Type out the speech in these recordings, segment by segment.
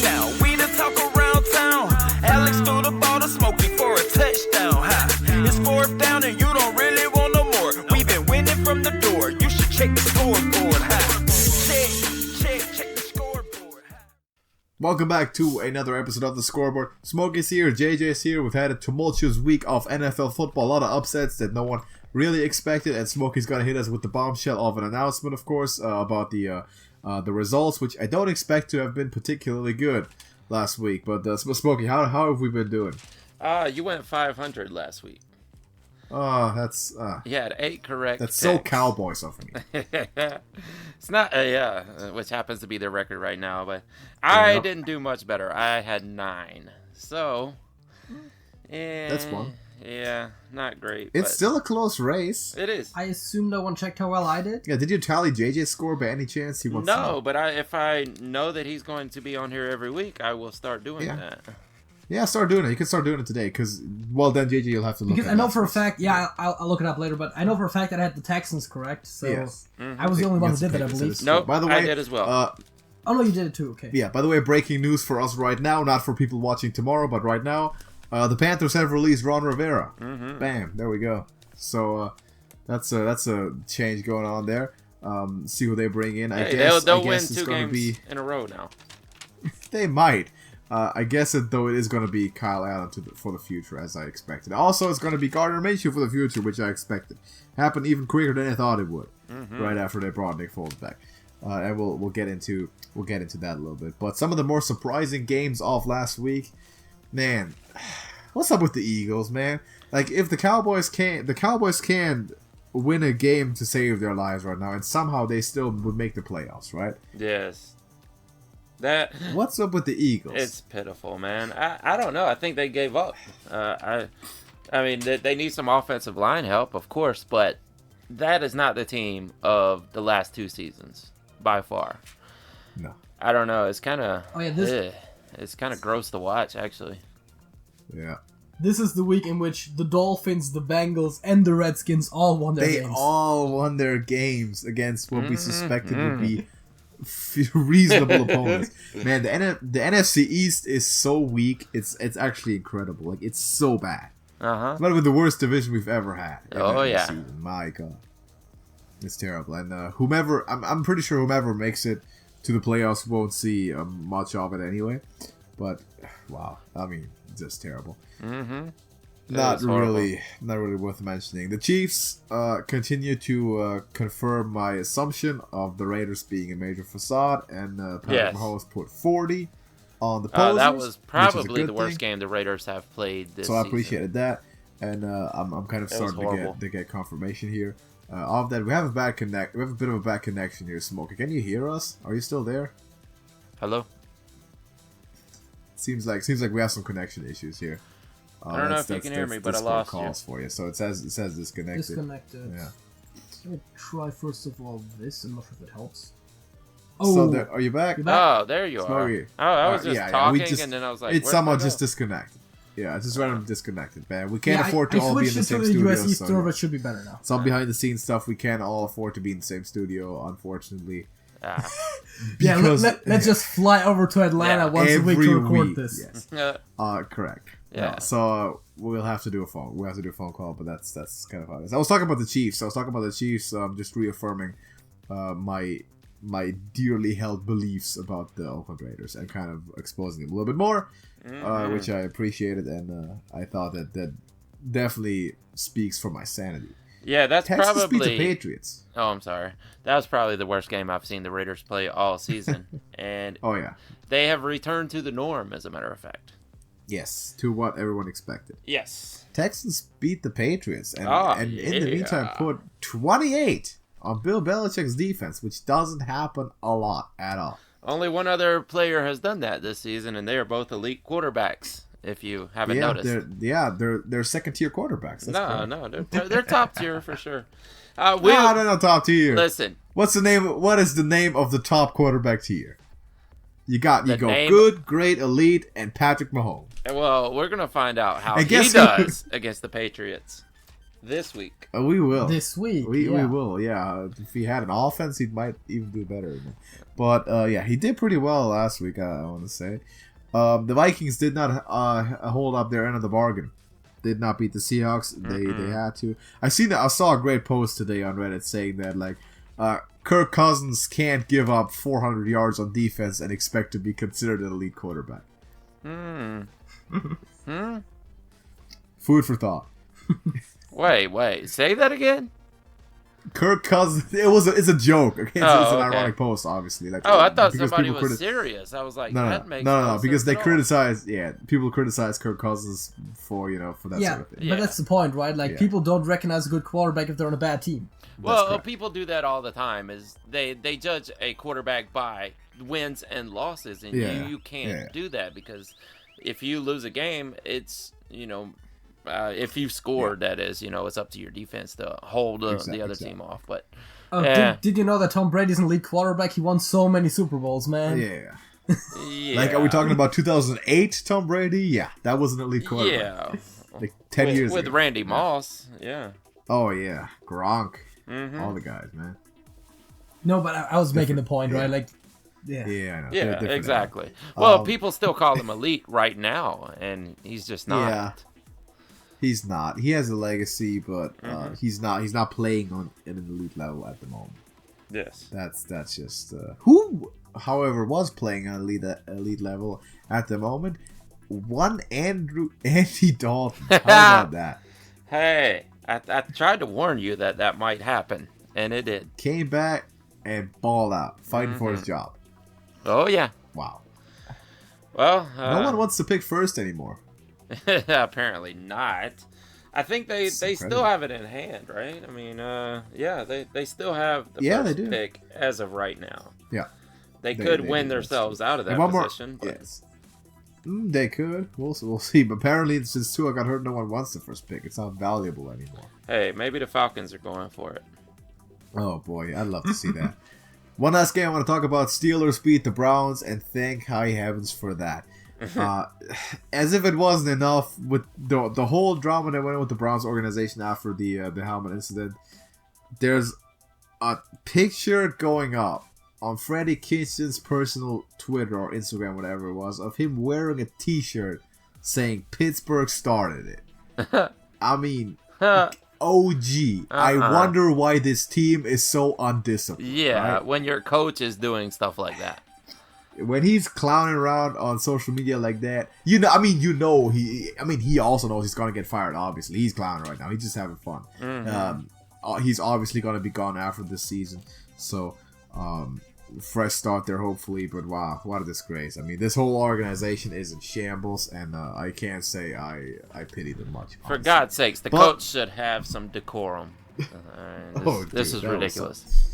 down. We the talk around town. Alex threw the ball to Smokey for a touchdown. Ha. It's fourth down and you don't really want no more. We've been winning from the door. You should check the scoreboard. Ha. Check the scoreboard. Ha. Welcome back to another episode of the Scoreboard. Smokey's here, JJ's here. We've had a tumultuous week of NFL football. A lot of upsets that no one really expected, and Smokey's gonna hit us with the bombshell of an announcement, of course, about the results, which I don't expect to have been particularly good last week. But Smokey, how have we been doing? You went 500 last week. That's You had 8 correct. That's picks. so Cowboys of me. It's not, which happens to be their record right now, but I didn't do much better. I had 9, so that's fun. Yeah, not great. It's still a close race. It is. I assume no one checked how well I did. Yeah, did you tally JJ's score by any chance? He wants No, but if I know that he's going to be on here every week, I will start doing that. Yeah, start doing it. You can start doing it today, because, well, then, JJ, you'll have to look because at I know for a fact, I'll look it up later, but I know for a fact that I had the Texans correct, so yes. I was the only one who did that, I believe. Nope, by the way, I did as well. Oh, no, you did it too, okay. Yeah, by the way, breaking news for us right now, not for people watching tomorrow, but right now, the Panthers have released Ron Rivera. Bam, there we go. So, that's a change going on there. See who they bring in. I guess they'll I win guess 2 games in a row now. They might. I guess it is going to be Kyle Allen for the future, as I expected. Also, it's going to be Gardner Minshew for the future, which I expected. Happened even quicker than I thought it would. Right after they brought Nick Foles back, and we'll get into that a little bit. But some of the more surprising games of last week, man, what's up with the Eagles, man? Like, if the Cowboys can win a game to save their lives right now, and somehow they still would make the playoffs, right? Yes. What's up with the Eagles? It's pitiful, man. I don't know. I think they gave up. I mean, they need some offensive line help, of course, but that is not the team of the last 2 seasons by far. No. I don't know. It's kind of it's kind of gross to watch, actually. Yeah. This is the week in which the Dolphins, the Bengals, and the Redskins all won their games. They all won their games against what we suspected would be reasonable opponents. Man, the NFC East is so weak. It's actually incredible. Like, it's so bad. It's might have been the worst division we've ever had. Season. My God, it's terrible. And I'm pretty sure whomever makes it to the playoffs won't see much of it anyway. But wow, I mean, just terrible. Not really worth mentioning. The Chiefs continue to confirm my assumption of the Raiders being a major facade, and Patrick Mahomes put 40 on the posers. That was probably the worst game the Raiders have played this season. So I appreciated that, and I'm kind of starting to get confirmation here of that. We have a bit of a bad connection here, Smokey. Can you hear us? Are you still there? Hello? Seems like we have some connection issues here. I don't know if you can hear me, but I lost calls for you. So it says disconnected. Disconnected. Yeah. Let me try first of all this. I'm not sure if it helps. So are you back? Oh, there you are. I was just talking, and then I was like, it's somehow just disconnected. Yeah, it's just randomly disconnected, man. We can't afford to all be in the same studio. I switched to the USB it should be better now. Some behind the scenes stuff, we can't all afford to be in the same studio, unfortunately. Let's just fly over to Atlanta once a week to record this. Yes. Correct. Yeah. So we'll have to do a phone. We'll have to do a phone call, but that's kind of how it is. I was talking about the Chiefs. Just reaffirming my dearly held beliefs about the Oakland Raiders and kind of exposing them a little bit more, which I appreciated, and I thought that definitely speaks for my sanity. Yeah, that's Texas probably beat the Patriots. Oh, I'm sorry. That was probably the worst game I've seen the Raiders play all season, and they have returned to the norm, as a matter of fact. Yes, to what everyone expected. Yes. Texans beat the Patriots, and in the meantime put 28 on Bill Belichick's defense, which doesn't happen a lot at all. Only one other player has done that this season, and they are both elite quarterbacks, if you haven't noticed. They're second-tier quarterbacks. They're top tier for sure. No, top tier. Listen. What is the name of the top quarterback tier? You go name, good, great, elite, and Patrick Mahomes. Well, we're going to find out how he does against the Patriots. this week. We will. This week. We yeah. will, yeah. If he had an offense, he might even do better. But, yeah, he did pretty well last week, I want to say. The Vikings did not hold up their end of the bargain. Did not beat the Seahawks. They had to. I saw a great post today on Reddit saying that, like, Kirk Cousins can't give up 400 yards on defense and expect to be considered an elite quarterback. Food for thought. Wait. Say that again? Kirk Cousins. It's a joke. Okay, so it's an okay. ironic post, obviously. Like, I thought because somebody people was serious. I was like, No, that makes no, because sense they at all. criticize. Yeah, people criticize Kirk Cousins for that Yeah, sort of thing. Yeah. but that's the point, right? Like, Yeah. people don't recognize a good quarterback if they're on a bad team. Well, correct. people do that all the time. Is they judge a quarterback by wins and losses, and Yeah. you can't Yeah. do that because if you lose a game, it's if you've scored, that is, it's up to your defense to hold the other Exactly. team off. But Oh, did you know that Tom Brady's an elite quarterback? He won so many Super Bowls, man. Yeah. yeah, Like, are we talking about 2008 Tom Brady? Yeah, that was an elite quarterback. Yeah, Like 10 years with ago. Randy Moss. Yeah. Oh, yeah. Gronk. Mm-hmm. All the guys, man. No, but I was making the point, right? Like, Yeah, I know. They're Yeah, different exactly. now. Well, people still call him elite right now, and he's just not. Yeah. He's not. He has a legacy, but he's not playing on an elite level at the moment. Yes. That's just who, however, was playing on elite level at the moment. One Andy Dalton. How about that? Hey, I tried to warn you that might happen, and it did. Came back and balled out, fighting for his job. Oh yeah. Wow. Well, No one wants to pick first anymore. apparently not. I think they still incredible. have it in hand, right? I mean, yeah, they still have the Yeah, first they do. pick as of right now. Yeah. They They could do, win that's themselves true. out of that And one more. position. But Yes. They could. We'll see. But apparently, since Tua got hurt, no one wants the first pick. It's not valuable anymore. hey, maybe the Falcons are going for it. Oh boy, I'd love to see that. One last game I want to talk about: Steelers beat the Browns, and thank high heavens for that. As if it wasn't enough with the whole drama that went with the Browns organization after the helmet incident. There's a picture going up on Freddie Kitchen's personal Twitter or Instagram, whatever it was, of him wearing a T-shirt saying Pittsburgh started it. I mean, OG. I wonder why this team is so undisciplined. Yeah, right? when your coach is doing stuff like that. When he's clowning around on social media like that, he also knows he's gonna get fired. Obviously, he's clowning right now. He's just having fun. He's obviously gonna be gone after this season. So, fresh start there, hopefully. But wow, what a disgrace! I mean, this whole organization is in shambles, and I can't say I pity them much. For honestly. God's sakes, the But- coach should have some decorum. This dude, is that was ridiculous.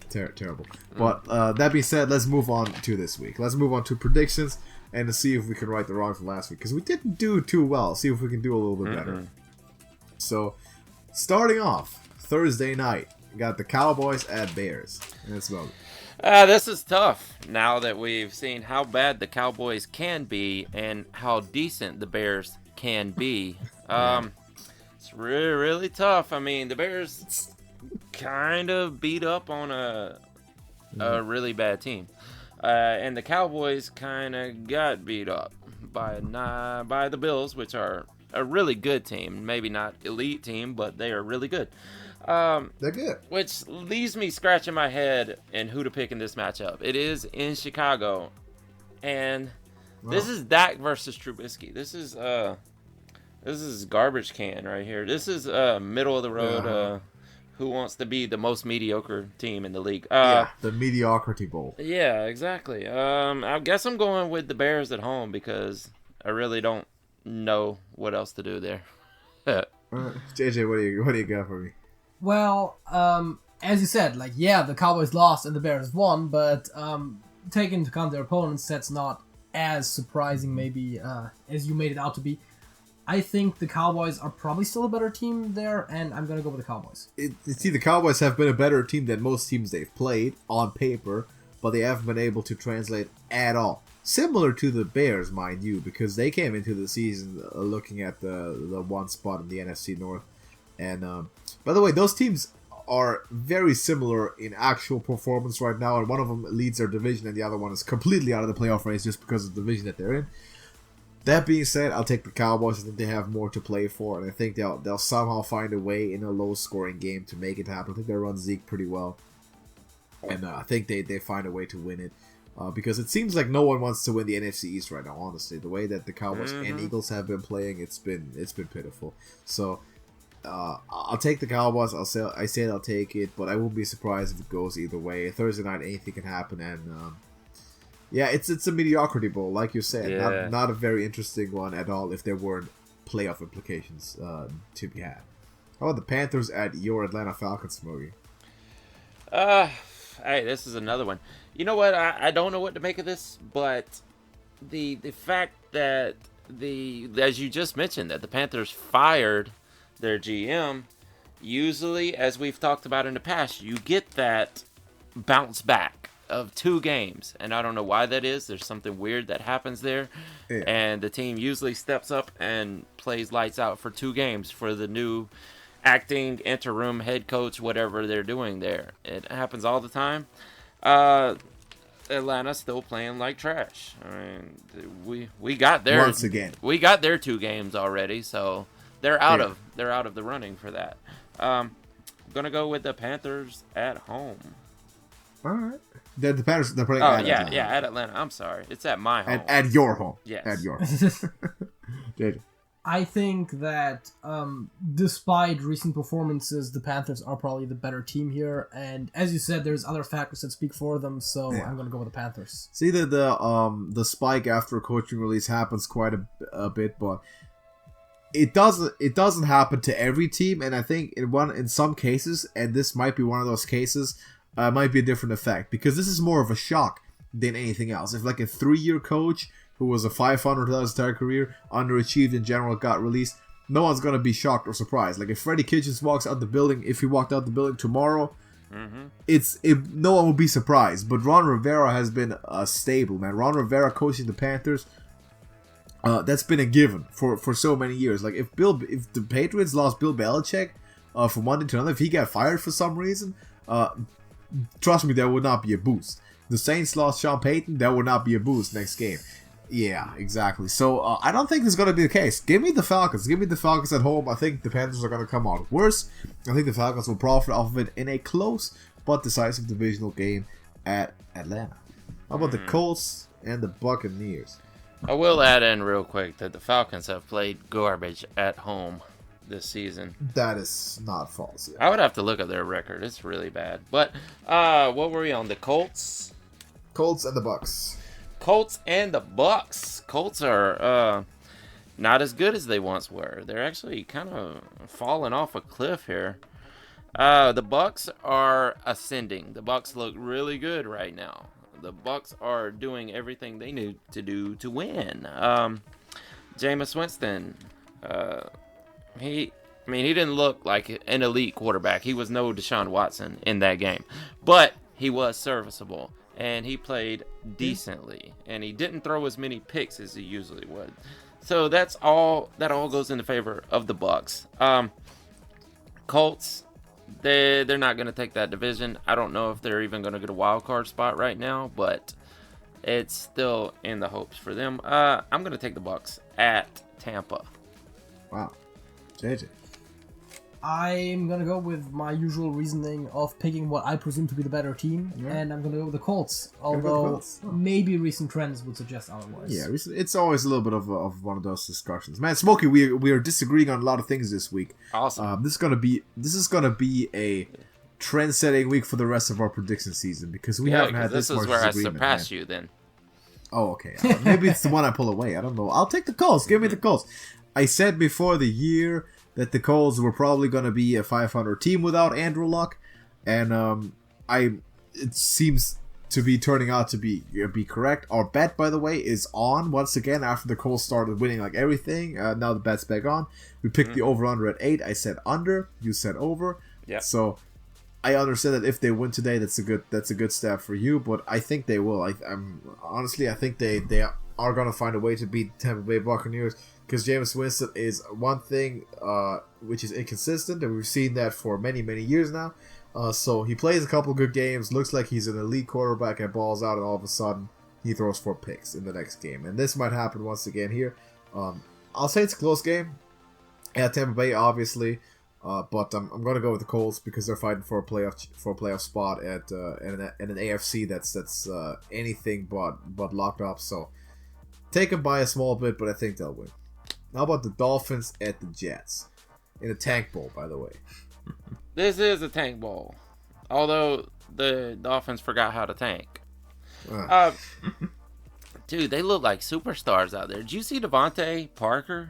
Terrible. But that being said, let's move on to this week. Let's move on to predictions and to see if we can right the wrong from last week, because we didn't do too well. See if we can do a little bit better. So, starting off Thursday night, we got the Cowboys at Bears. Let's go. This is tough now that we've seen how bad the Cowboys can be and how decent the Bears can be. It's really, really tough. I mean, the Bears kind of beat up on a really bad team. And the Cowboys kind of got beat up by the Bills, which are a really good team. Maybe not elite team, but they are really good. They're good. Which leaves me scratching my head in who to pick in this matchup. It is in Chicago, and this is Dak versus Trubisky. This is garbage can right here. This is middle of the road. Who wants to be the most mediocre team in the league? The mediocrity bowl. Yeah, exactly. I guess I'm going with the Bears at home because I really don't know what else to do there. JJ, what do you got for me? Well, as you said, like, yeah, the Cowboys lost and the Bears won, but taking into account their opponents, that's not as surprising maybe as you made it out to be. I think the Cowboys are probably still a better team there, and I'm going to go with the Cowboys. See, the Cowboys have been a better team than most teams they've played on paper, but they haven't been able to translate at all. Similar to the Bears, mind you, because they came into the season looking at the one spot in the NFC North. And by the way, those teams are very similar in actual performance right now, and one of them leads their division, and the other one is completely out of the playoff race just because of the division that they're in. That being said, I'll take the Cowboys. I think they have more to play for, and I think they'll somehow find a way in a low-scoring game to make it happen. I think they run Zeke pretty well, and I think they find a way to win it. Because it seems like no one wants to win the NFC East right now. Honestly, the way that the Cowboys and Eagles have been playing, it's been pitiful. So I'll take the Cowboys. I say I'll take it, but I won't be surprised if it goes either way. Thursday night, anything can happen, and yeah, it's a mediocrity bowl, like you said. Yeah. Not a very interesting one at all. If there weren't playoff implications to be had. How about the Panthers at your Atlanta Falcons, Smokey? Hey, this is another one. You know what? I don't know what to make of this, but the fact that as you just mentioned, that the Panthers fired their GM, usually, as we've talked about in the past, you get that bounce back of 2 games, and I don't know why that is. There's something weird that happens there, and the team usually steps up and plays lights out for 2 games for the new acting interim head coach, whatever they're doing there. It happens all the time. Atlanta's still playing like trash. I mean, we got there once again. We got their 2 games already, so they're out of the running for that. I'm gonna go with the Panthers at home. All right. The Panthers, they're playing at Atlanta. Yeah, at Atlanta. I'm sorry. It's at my home. At your home. Yes. At your home. JJ. I think that despite recent performances, the Panthers are probably the better team here. And as you said, there's other factors that speak for them, so I'm going to go with the Panthers. See, the spike after a coaching release happens quite a bit, but it doesn't happen to every team. And I think in some cases, and this might be one of those cases, might be a different effect, because this is more of a shock than anything else. If like a 3-year coach who was a 500 throughout his entire career, underachieved in general, got released, no one's going to be shocked or surprised. Like if Freddie Kitchens walks out the building, if he walked out the building tomorrow, no one will be surprised. But Ron Rivera has been stable, man. Ron Rivera coaching the Panthers, that's been a given for so many years. Like if the Patriots lost Bill Belichick from one day to another, if he got fired for some reason, trust me, that would not be a boost. The Saints lost Sean Payton, that would not be a boost next game. Yeah, exactly. So I don't think this is going to be the case. Give me the Falcons. Give me the Falcons at home. I think the Panthers are going to come out worse. I think the Falcons will profit off of it in a close but decisive divisional game at Atlanta. How about the Colts and the Buccaneers? I will add in real quick that the Falcons have played garbage at home this season. That is not false. Yeah. I would have to look at their record. It's really bad. But what were we on? The Colts? Colts and the Bucs. Colts and the Bucs. Colts are not as good as they once were. They're actually kind of falling off a cliff here. The Bucs are ascending. The Bucs look really good right now. The Bucs are doing everything they need to do to win. Jameis Winston, he didn't look like an elite quarterback. He was no Deshaun Watson in that game, but he was serviceable. And he played decently, and he didn't throw as many picks as he usually would. So that all goes in the favor of the Bucs. Colts, they're not going to take that division. I don't know if they're even going to get a wild card spot right now, but it's still in the hopes for them. I'm going to take the Bucs at Tampa. Wow, JJ. I'm going to go with my usual reasoning of picking what I presume to be the better team, and I'm going to go with the Colts, although maybe recent trends would suggest otherwise. Yeah, it's always a little bit of one of those discussions. Man, Smokey, we are disagreeing on a lot of things this week. Awesome. This is gonna be a trend-setting week for the rest of our prediction season, because we haven't had this much disagreement. This is where I surpass you then. Oh, okay. Maybe it's the one I pull away. I don't know. I'll take the Colts. Give me the Colts. I said before the year that the Colts were probably going to be a 500 team without Andrew Luck, and it seems to be turning out to be correct. Our bet, by the way, is on once again after the Colts started winning like everything. Now the bet's back on. We picked the over/under at 8. I said under. You said over. Yeah. So I understand that if they win today, that's a good step for you. But I think they will. I think they are going to find a way to beat Tampa Bay Buccaneers because Jameis Winston is one thing which is inconsistent, and we've seen that for many, many years now. So he plays a couple good games, looks like he's an elite quarterback and balls out, and all of a sudden he throws 4 picks in the next game. And this might happen once again here. I'll say it's a close game at Tampa Bay, obviously. But I'm going to go with the Colts because they're fighting for a playoff spot at an AFC that's anything but locked up. So take them by a small bit, but I think they'll win. How about the Dolphins at the Jets in a tank bowl, by the way? This is a tank bowl, although the Dolphins forgot how to tank. Dude, they look like superstars out there. Did you see Devontae Parker?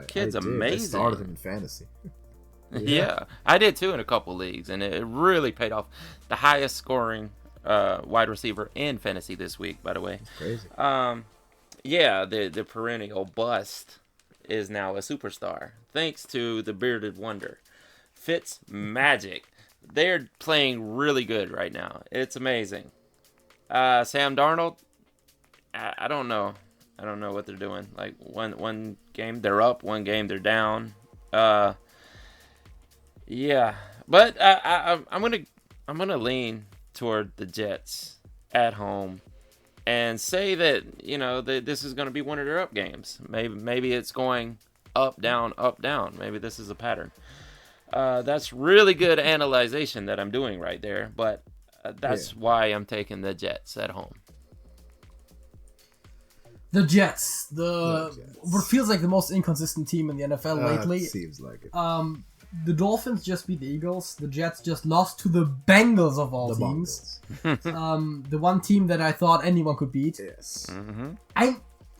Kid's amazing. I started him in fantasy. Yeah, I did too in a couple leagues, and it really paid off. The highest scoring wide receiver in fantasy this week, by the way. That's crazy. Yeah, the perennial bust is now a superstar, thanks to the bearded wonder. Fitz Magic. They're playing really good right now. It's amazing. Sam Darnold, I don't know. I don't know what they're doing. Like one game they're up, one game they're down. Yeah, but I'm gonna lean toward the Jets at home, and say that this is gonna be one of their up games. Maybe it's going up down. Maybe this is a pattern. That's really good analyzation that I'm doing right there, but that's why I'm taking the Jets at home. The Jets, what feels like the most inconsistent team in the NFL lately. It seems like it. The Dolphins just beat the Eagles. The Jets just lost to the Bengals of all teams. The one team that I thought anyone could beat. Yes. Mm-hmm.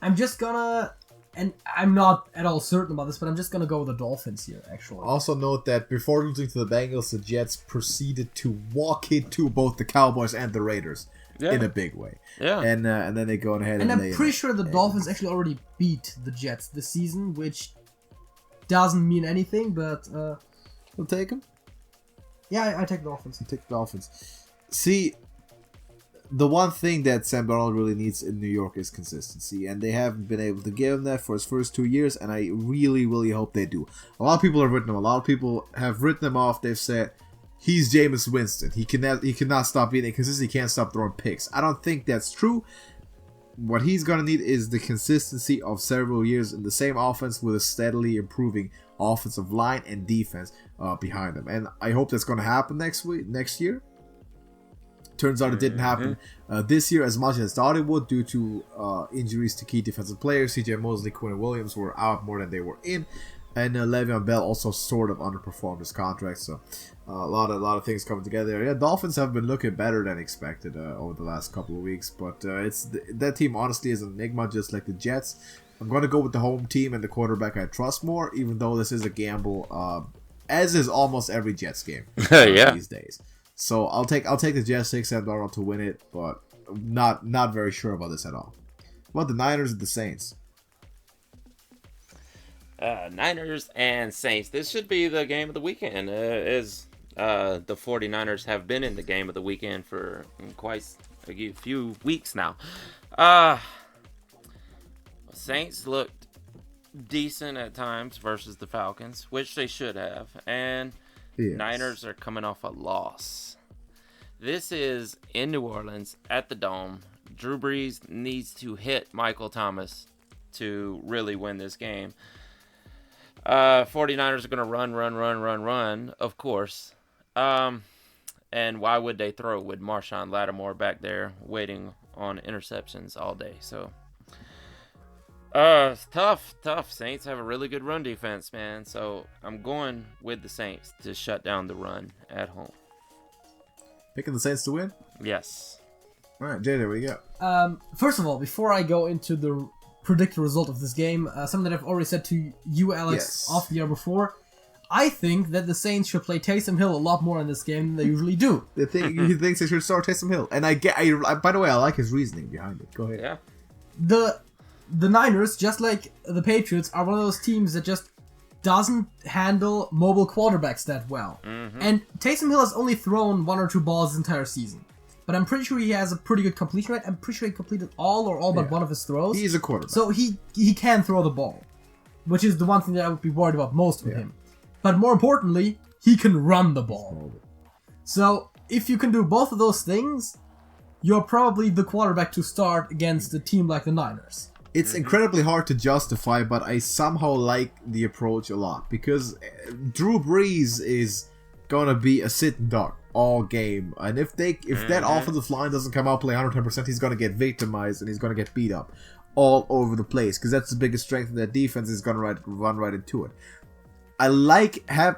I'm just gonna, and I'm not at all certain about this, but I'm just gonna go with the Dolphins here, actually. Also note that before losing to the Bengals, the Jets proceeded to walk into both the Cowboys and the Raiders. Yeah. In a big way. Yeah. And then they go ahead and and I'm pretty sure the Dolphins actually already beat the Jets this season, which doesn't mean anything, but we'll take them. Yeah, I take the Dolphins. Take the Dolphins. See, the one thing that Sam Darnold really needs in New York is consistency, and they haven't been able to give him that for his first 2 years, and I really, really hope they do. A lot of people have written him. A lot of people have written him off. They've said, he's Jameis Winston. He cannot stop being inconsistent. He can't stop throwing picks. I don't think that's true. What he's going to need is the consistency of several years in the same offense with a steadily improving offensive line and defense behind him. And I hope that's going to happen next year. Turns out it didn't happen this year as much as I thought it would due to injuries to key defensive players. CJ Mosley, Quinn Williams were out more than they were in. And Le'Veon Bell also sort of underperformed his contract, so a lot of things coming together. Yeah, Dolphins have been looking better than expected over the last couple of weeks, but that team honestly is an enigma, just like the Jets. I'm going to go with the home team and the quarterback I trust more, even though this is a gamble, as is almost every Jets game these days. So I'll take the Jets, take Sam Darnold to win it, but not very sure about this at all. What about the Niners and the Saints? Niners and Saints. This should be the game of the weekend, as the 49ers have been in the game of the weekend for quite a few weeks now. Saints looked decent at times versus the Falcons, which they should have, and Niners are coming off a loss. This is in New Orleans at the Dome. Drew Brees needs to hit Michael Thomas to really win this game. 49ers are going to run, of course. And why would they throw with Marshawn Lattimore back there waiting on interceptions all day? So, tough. Saints have a really good run defense, man. So I'm going with the Saints to shut down the run at home. Picking the Saints to win? Yes. All right, Jay, there we go. First of all, before I go into the predict the result of this game, something that I've already said to you, Alex, off the air before. I think that the Saints should play Taysom Hill a lot more in this game than they usually do. He thinks they should start Taysom Hill, and I by the way, I like his reasoning behind it. Go ahead. Yeah. The Niners, just like the Patriots, are one of those teams that just doesn't handle mobile quarterbacks that well. Mm-hmm. And Taysom Hill has only thrown 1 or 2 balls this entire season. but I'm pretty sure he has a pretty good completion rate. I'm pretty sure he completed all but one of his throws. He's a quarterback. So he can throw the ball, which is the one thing that I would be worried about most with him. But more importantly, he can run the ball. So if you can do both of those things, you're probably the quarterback to start against a team like the Niners. It's incredibly hard to justify, but I somehow like the approach a lot because Drew Brees is gonna be a sitting duck all game, and if that offensive line doesn't come out play 110%, he's gonna get victimized and he's gonna get beat up all over the place because that's the biggest strength of that defense. Is gonna run right into it. I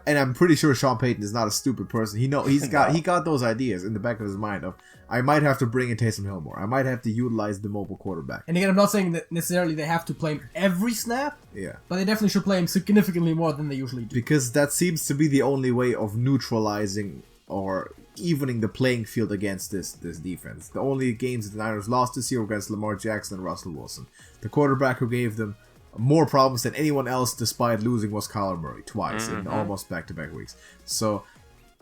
and I'm pretty sure Sean Payton is not a stupid person. He got those ideas in the back of his mind of I might have to bring in Taysom Hill more. I might have to utilize the mobile quarterback. And again, I'm not saying that necessarily they have to play him every snap. Yeah. But they definitely should play him significantly more than they usually do. Because that seems to be the only way of neutralizing or evening the playing field against this defense. The only games the Niners lost this year were against Lamar Jackson and Russell Wilson. The quarterback who gave them more problems than anyone else despite losing was Kyler Murray twice in almost back-to-back weeks. So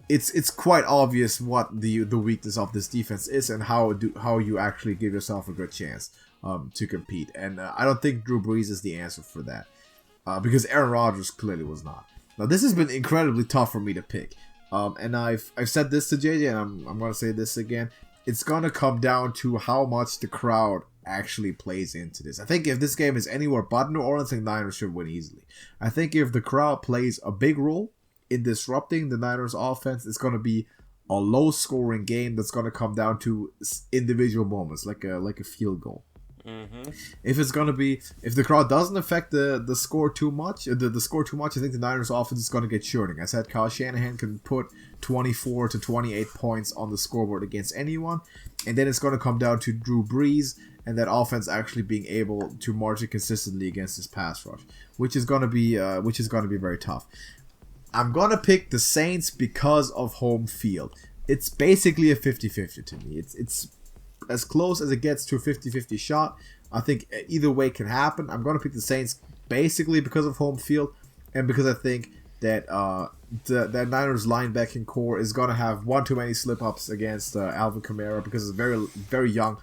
it's quite obvious what the weakness of this defense is and how you actually give yourself a good chance to compete. And I don't think Drew Brees is the answer for that because Aaron Rodgers clearly was not. Now this has been incredibly tough for me to pick, and I've said this to JJ, and I'm going to say this again. It's going to come down to how much the crowd actually plays into this. I think if this game is anywhere but New Orleans, I think Niners should win easily. I think if the crowd plays a big role in disrupting the Niners offense, it's going to be a low scoring game that's going to come down to individual moments like a field goal. If the crowd doesn't affect the score too much, the score too much, I think the Niners offense is going to get churning. I said Kyle Shanahan can put 24 to 28 points on the scoreboard against anyone, and then it's going to come down to Drew Brees and that offense actually being able to march it consistently against this pass rush, which is going to be very tough. I'm going to pick the Saints because of home field. It's basically a 50-50 to me. It's as close as it gets to a 50-50 shot. I think either way can happen. I'm going to pick the Saints basically because of home field and because I think that the Niners linebacking core is going to have one too many slip-ups against Alvin Kamara because it's a very, very young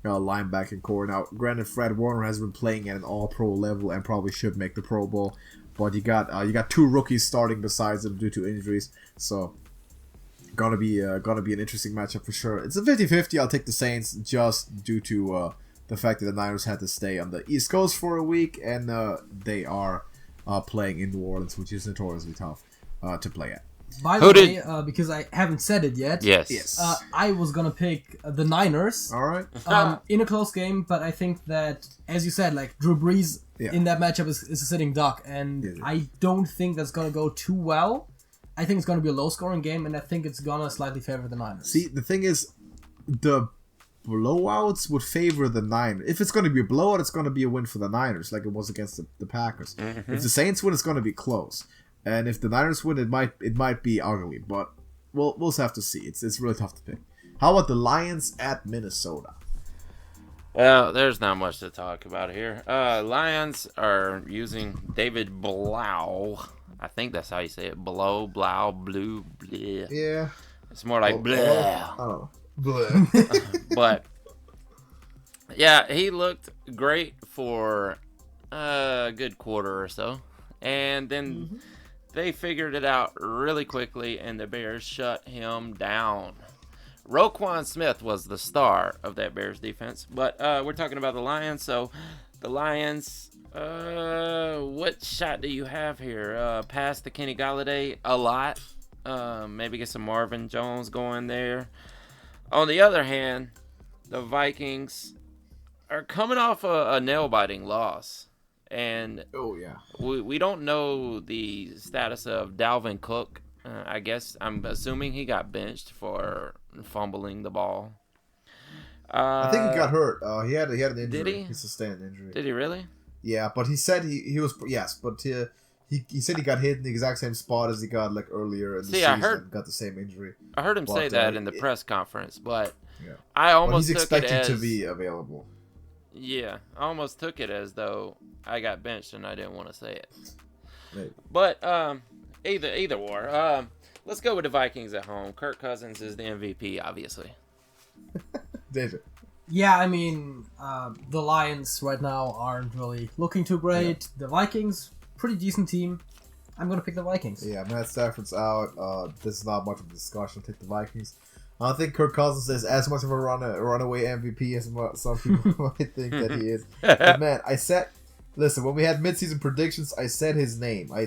linebacking core. Now, granted, Fred Warner has been playing at an all-pro level and probably should make the Pro Bowl, but you got two rookies starting besides him due to injuries, so gonna be an interesting matchup for sure. It's a 50-50. I'll take the Saints just due to the fact that the Niners had to stay on the East Coast for a week, and they are playing in New Orleans, which is notoriously tough to play at. By the way, because I haven't said it yet, yes. I was gonna pick the Niners. All right. In a close game, but I think that, as you said, like Drew Brees in that matchup is a sitting duck, and I don't think that's gonna go too well. I think it's gonna be a low-scoring game, and I think it's gonna slightly favor the Niners. See, the thing is, the blowouts would favor the Niners. If it's going to be a blowout, it's going to be a win for the Niners, like it was against the Packers. If the Saints win, it's going to be close, and if the Niners win, it might be ugly. But we'll have to see. It's really tough to pick. How about the Lions at Minnesota? Well, there's not much to talk about here. Lions are using David Blau. I think that's how you say it. Blau, blue, bleh. Yeah. It's more like bleh. Oh. But yeah, he looked great for a good quarter or so, and then they figured it out really quickly, and the Bears shut him down. Roquan Smith was the star of that Bears defense, but we're talking about the Lions. So the Lions, what shot do you have here? Pass to Kenny Golladay a lot. Maybe get some Marvin Jones going there. On the other hand, the Vikings are coming off a nail-biting loss. And we don't know the status of Dalvin Cook. I guess I'm assuming he got benched for fumbling the ball. I think he got hurt. He had an injury. Did he? He sustained an injury. Did he really? Yeah, but he said he was but he said he got hit in the exact same spot as he got like earlier in the season. And got the same injury. I heard him say that in the press conference, but yeah. I almost he's took it expected as, to be available. Yeah, I almost took it as though I got benched and I didn't want to say it. Maybe. But either war. Let's go with the Vikings at home. Kirk Cousins is the MVP, obviously. Did you? Yeah, I mean, the Lions right now aren't really looking too great. The Vikings, pretty decent team. I'm gonna pick the Vikings. Yeah, Matt Stafford's out. This is not much of a discussion. Take the Vikings. I don't think Kirk Cousins is as much of a runaway MVP as some people might think that he is. But man, listen, when we had midseason predictions, I said his name. I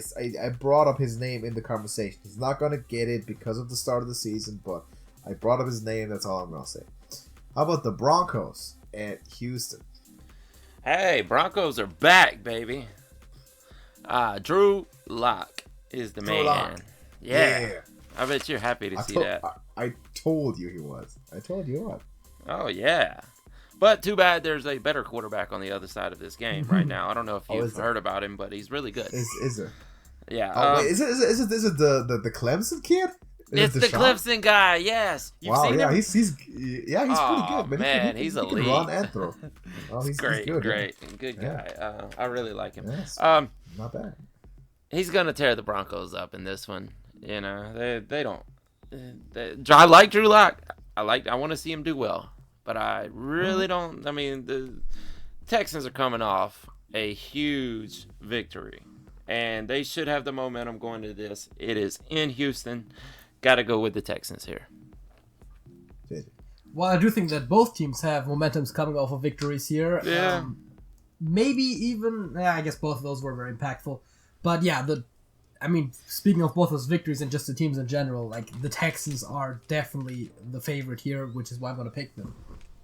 brought up his name in the conversation. He's not gonna get it because of the start of the season, but I brought up his name. That's all I'm gonna say. How about the Broncos at Houston? Hey, Broncos are back, baby. Drew Lock is the man. Lock. Yeah. I bet you're happy to see that. I told you he was. I told you what. Oh, yeah. But too bad there's a better quarterback on the other side of this game right now. I don't know if you've heard about him, but he's really good. Is there? Yeah. Oh, wait, is it the Clemson kid? It's the Clemson guy, yes. You've seen him? He's pretty good. Man, he's he elite. can run and throw. He's good guy. Yeah. I really like him. Yes. Not bad. He's gonna tear the Broncos up in this one. You know, they don't. I like Drew Lock. I want to see him do well, but I really don't. I mean, the Texans are coming off a huge victory, and they should have the momentum going to this. It is in Houston. Got to go with the Texans here. Well, I do think that both teams have momentums coming off of victories here. Yeah. Maybe even, I guess both of those were very impactful. But yeah, speaking of both those victories and just the teams in general, like the Texans are definitely the favorite here, which is why I'm going to pick them.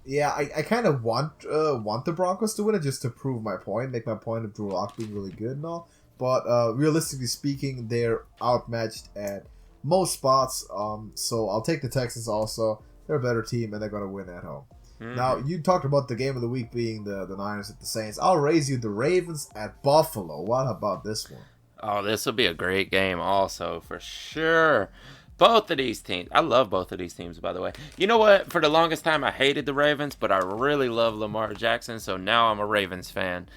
Yeah, I kind of want the Broncos to win it just to prove my point, make my point of Drew Lock being really good and all. But realistically speaking, they're outmatched at most spots. So I'll take the Texans also. They're a better team, and they're going to win at home. Mm-hmm. Now, you talked about the game of the week being the Niners at the Saints. I'll raise you the Ravens at Buffalo. What about this one? Oh, this will be a great game also, for sure. Both of these teams. I love both of these teams, by the way. You know what? For the longest time, I hated the Ravens, but I really love Lamar Jackson, so now I'm a Ravens fan.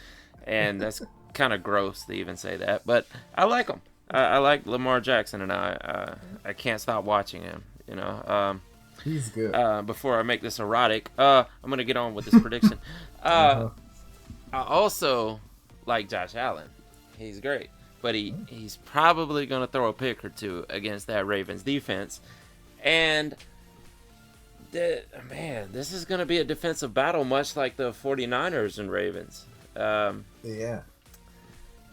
And that's kind of gross to even say that, but I like him. I like Lamar Jackson, and I can't stop watching him, you know. He's good. Before I make this erotic, I'm going to get on with this prediction. I also like Josh Allen. He's great. But he's probably going to throw a pick or two against that Ravens defense. And, this is going to be a defensive battle, much like the 49ers and Ravens. Yeah.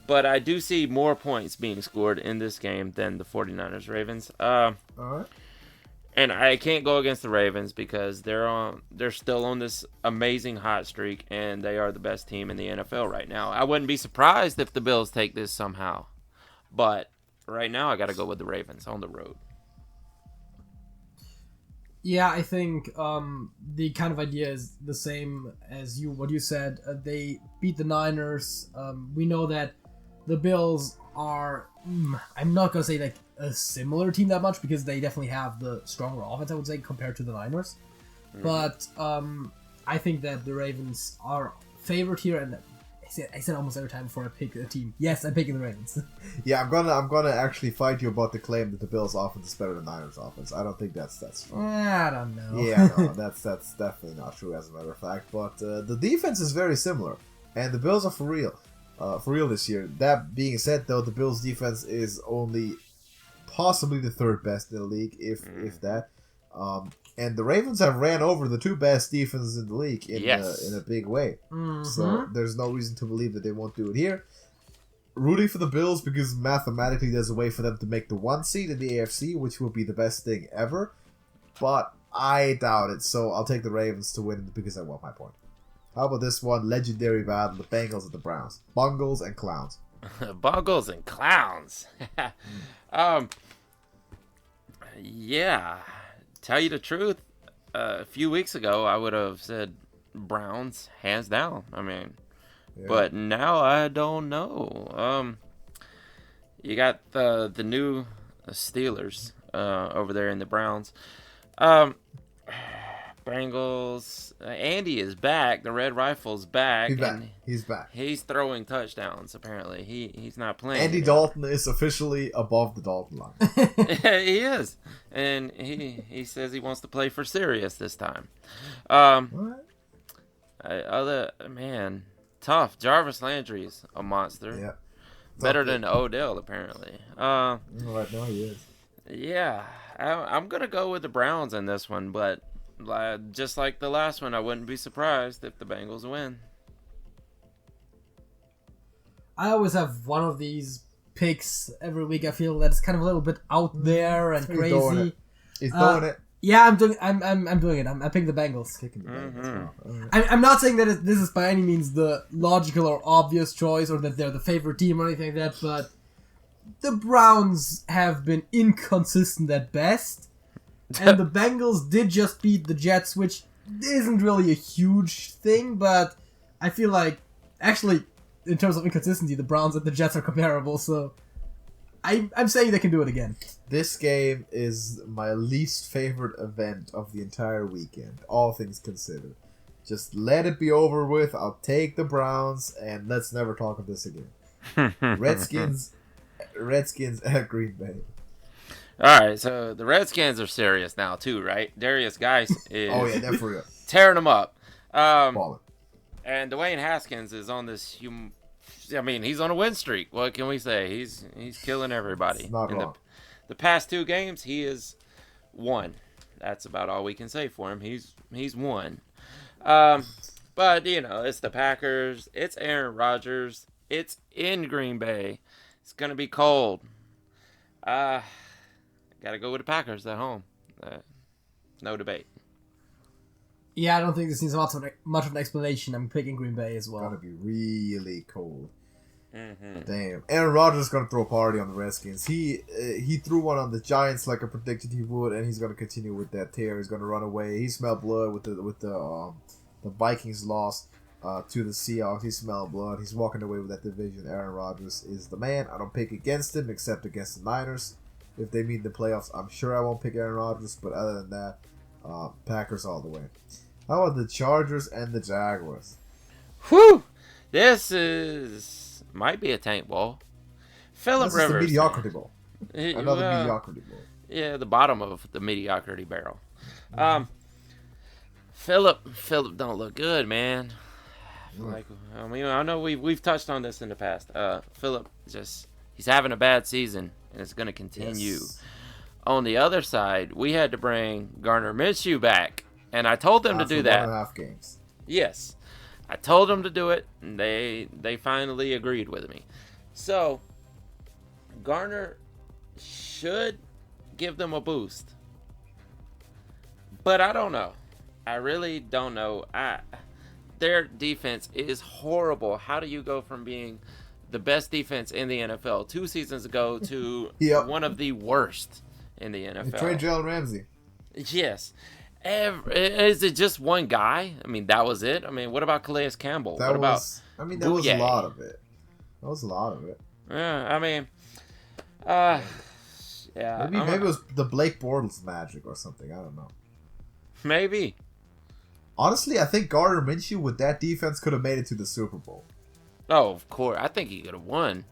But I do see more points being scored in this game than the 49ers Ravens. All right. And I can't go against the Ravens because they're still on this amazing hot streak, and they are the best team in the NFL right now. I wouldn't be surprised if the Bills take this somehow. But right now I got to go with the Ravens on the road. Yeah, I think the kind of idea is the same as what you said. They beat the Niners. We know that the Bills are, I'm not going to say like a similar team that much because they definitely have the stronger offense, I would say, compared to the Niners. Mm-hmm. But I think that the Ravens are favored here, and I said almost every time before I pick a team. Yes, I'm picking the Ravens. Yeah, I'm gonna actually fight you about the claim that the Bills' offense is better than Niners' offense. I don't think that's true. I don't know. Yeah, no, that's definitely not true, as a matter of fact. But the defense is very similar, and the Bills are for real this year. That being said, though, the Bills' defense is only possibly the third best in the league, if that. And the Ravens have ran over the two best defenses in the league in a big way. Mm-hmm. So there's no reason to believe that they won't do it here. Rooting for the Bills because mathematically there's a way for them to make the 1 seed in the AFC, which would be the best thing ever. But I doubt it, so I'll take the Ravens to win because I want my point. How about this one? Legendary battle, the Bengals and the Browns. Bungles and clowns. Bungles and clowns. Yeah. Tell you the truth, a few weeks ago I would have said Browns hands down. I mean, but now I don't know. You got the new Steelers over there in the Browns. Bengals. Andy is back. The Red Rifle's back. He's back. and He's back. He's throwing touchdowns. Apparently, he's not playing. Andy anymore. Dalton is officially above the Dalton line. He is, and he says he wants to play for Sirius this time. What? Other man, tough. Jarvis Landry's a monster. Yeah. Better than Odell apparently. Right now he is. Yeah, I'm gonna go with the Browns in this one, but just like the last one, I wouldn't be surprised if the Bengals win. I always have one of these picks every week. I feel that it's kind of a little bit out there and He's doing crazy. it. He's doing it. Yeah, I'm doing it. I'm picking the Bengals. Kicking the Bengals. Alright. I'm not saying that this is by any means the logical or obvious choice or that they're the favorite team or anything like that, but the Browns have been inconsistent at best, and the Bengals did just beat the Jets, which isn't really a huge thing, but I feel like, actually, in terms of inconsistency, the Browns and the Jets are comparable, so I'm saying they can do it again. This game is my least favorite event of the entire weekend, all things considered. Just let it be over with. I'll take the Browns, and let's never talk of this again. Redskins at Green Bay. All right, so the Redskins are serious now too, right? Darius Geis is Oh yeah, that's for real. tearing them up. Ballin'. And Dwayne Haskins is on this. I mean, he's on a win streak. What can we say? He's killing everybody. It's not In wrong. the past 2 games, he is won. That's about all we can say for him. He's won. But it's the Packers. It's Aaron Rodgers. It's in Green Bay. It's gonna be cold. Gotta go with the Packers at home. No debate. Yeah, I don't think this needs much of an explanation. I'm picking Green Bay as It's well. gonna be really cold. Mm-hmm. Damn. Aaron Rodgers is gonna throw a party on the Redskins. He threw one on the Giants like I predicted he would, and he's gonna continue with that tear. He's gonna run away. He smelled blood with the Vikings loss to the Seahawks. He smelled blood. He's walking away with that division. Aaron Rodgers is the man. I don't pick against him except against the Niners. If they meet the playoffs, I'm sure I won't pick Aaron Rodgers. But other than that, Packers all the way. How about the Chargers and the Jaguars? Whew! This might be a tank ball. Philip This is the Rivers. mediocrity bowl. man. Another mediocrity bowl. Yeah, the bottom of the mediocrity barrel. Philip don't look good, man. I know we've touched on this in the past. Philip he's having a bad season, and it's going to continue. Yes. On the other side, we had to bring Gardner Minshew back, and I told them to After do that. 1.5 games. Yes, I told them to do it, and they finally agreed with me. So Garner should give them a boost, but I don't know. I really don't know. Their defense is horrible. How do you go from being the best defense in the NFL 2 seasons ago to Yep. one of the worst in the They NFL? trade Jalen Ramsey. Yes. Is it just one guy? I mean, that was it. I mean, what about Calais Campbell? That what about was a lot of it. That was a lot of it. I mean, yeah. Maybe it was the Blake Bortles magic or something. I don't know. Maybe. Honestly, I think Gardner Minshew with that defense could have made it to the Super Bowl. Oh, of course. I think he could have won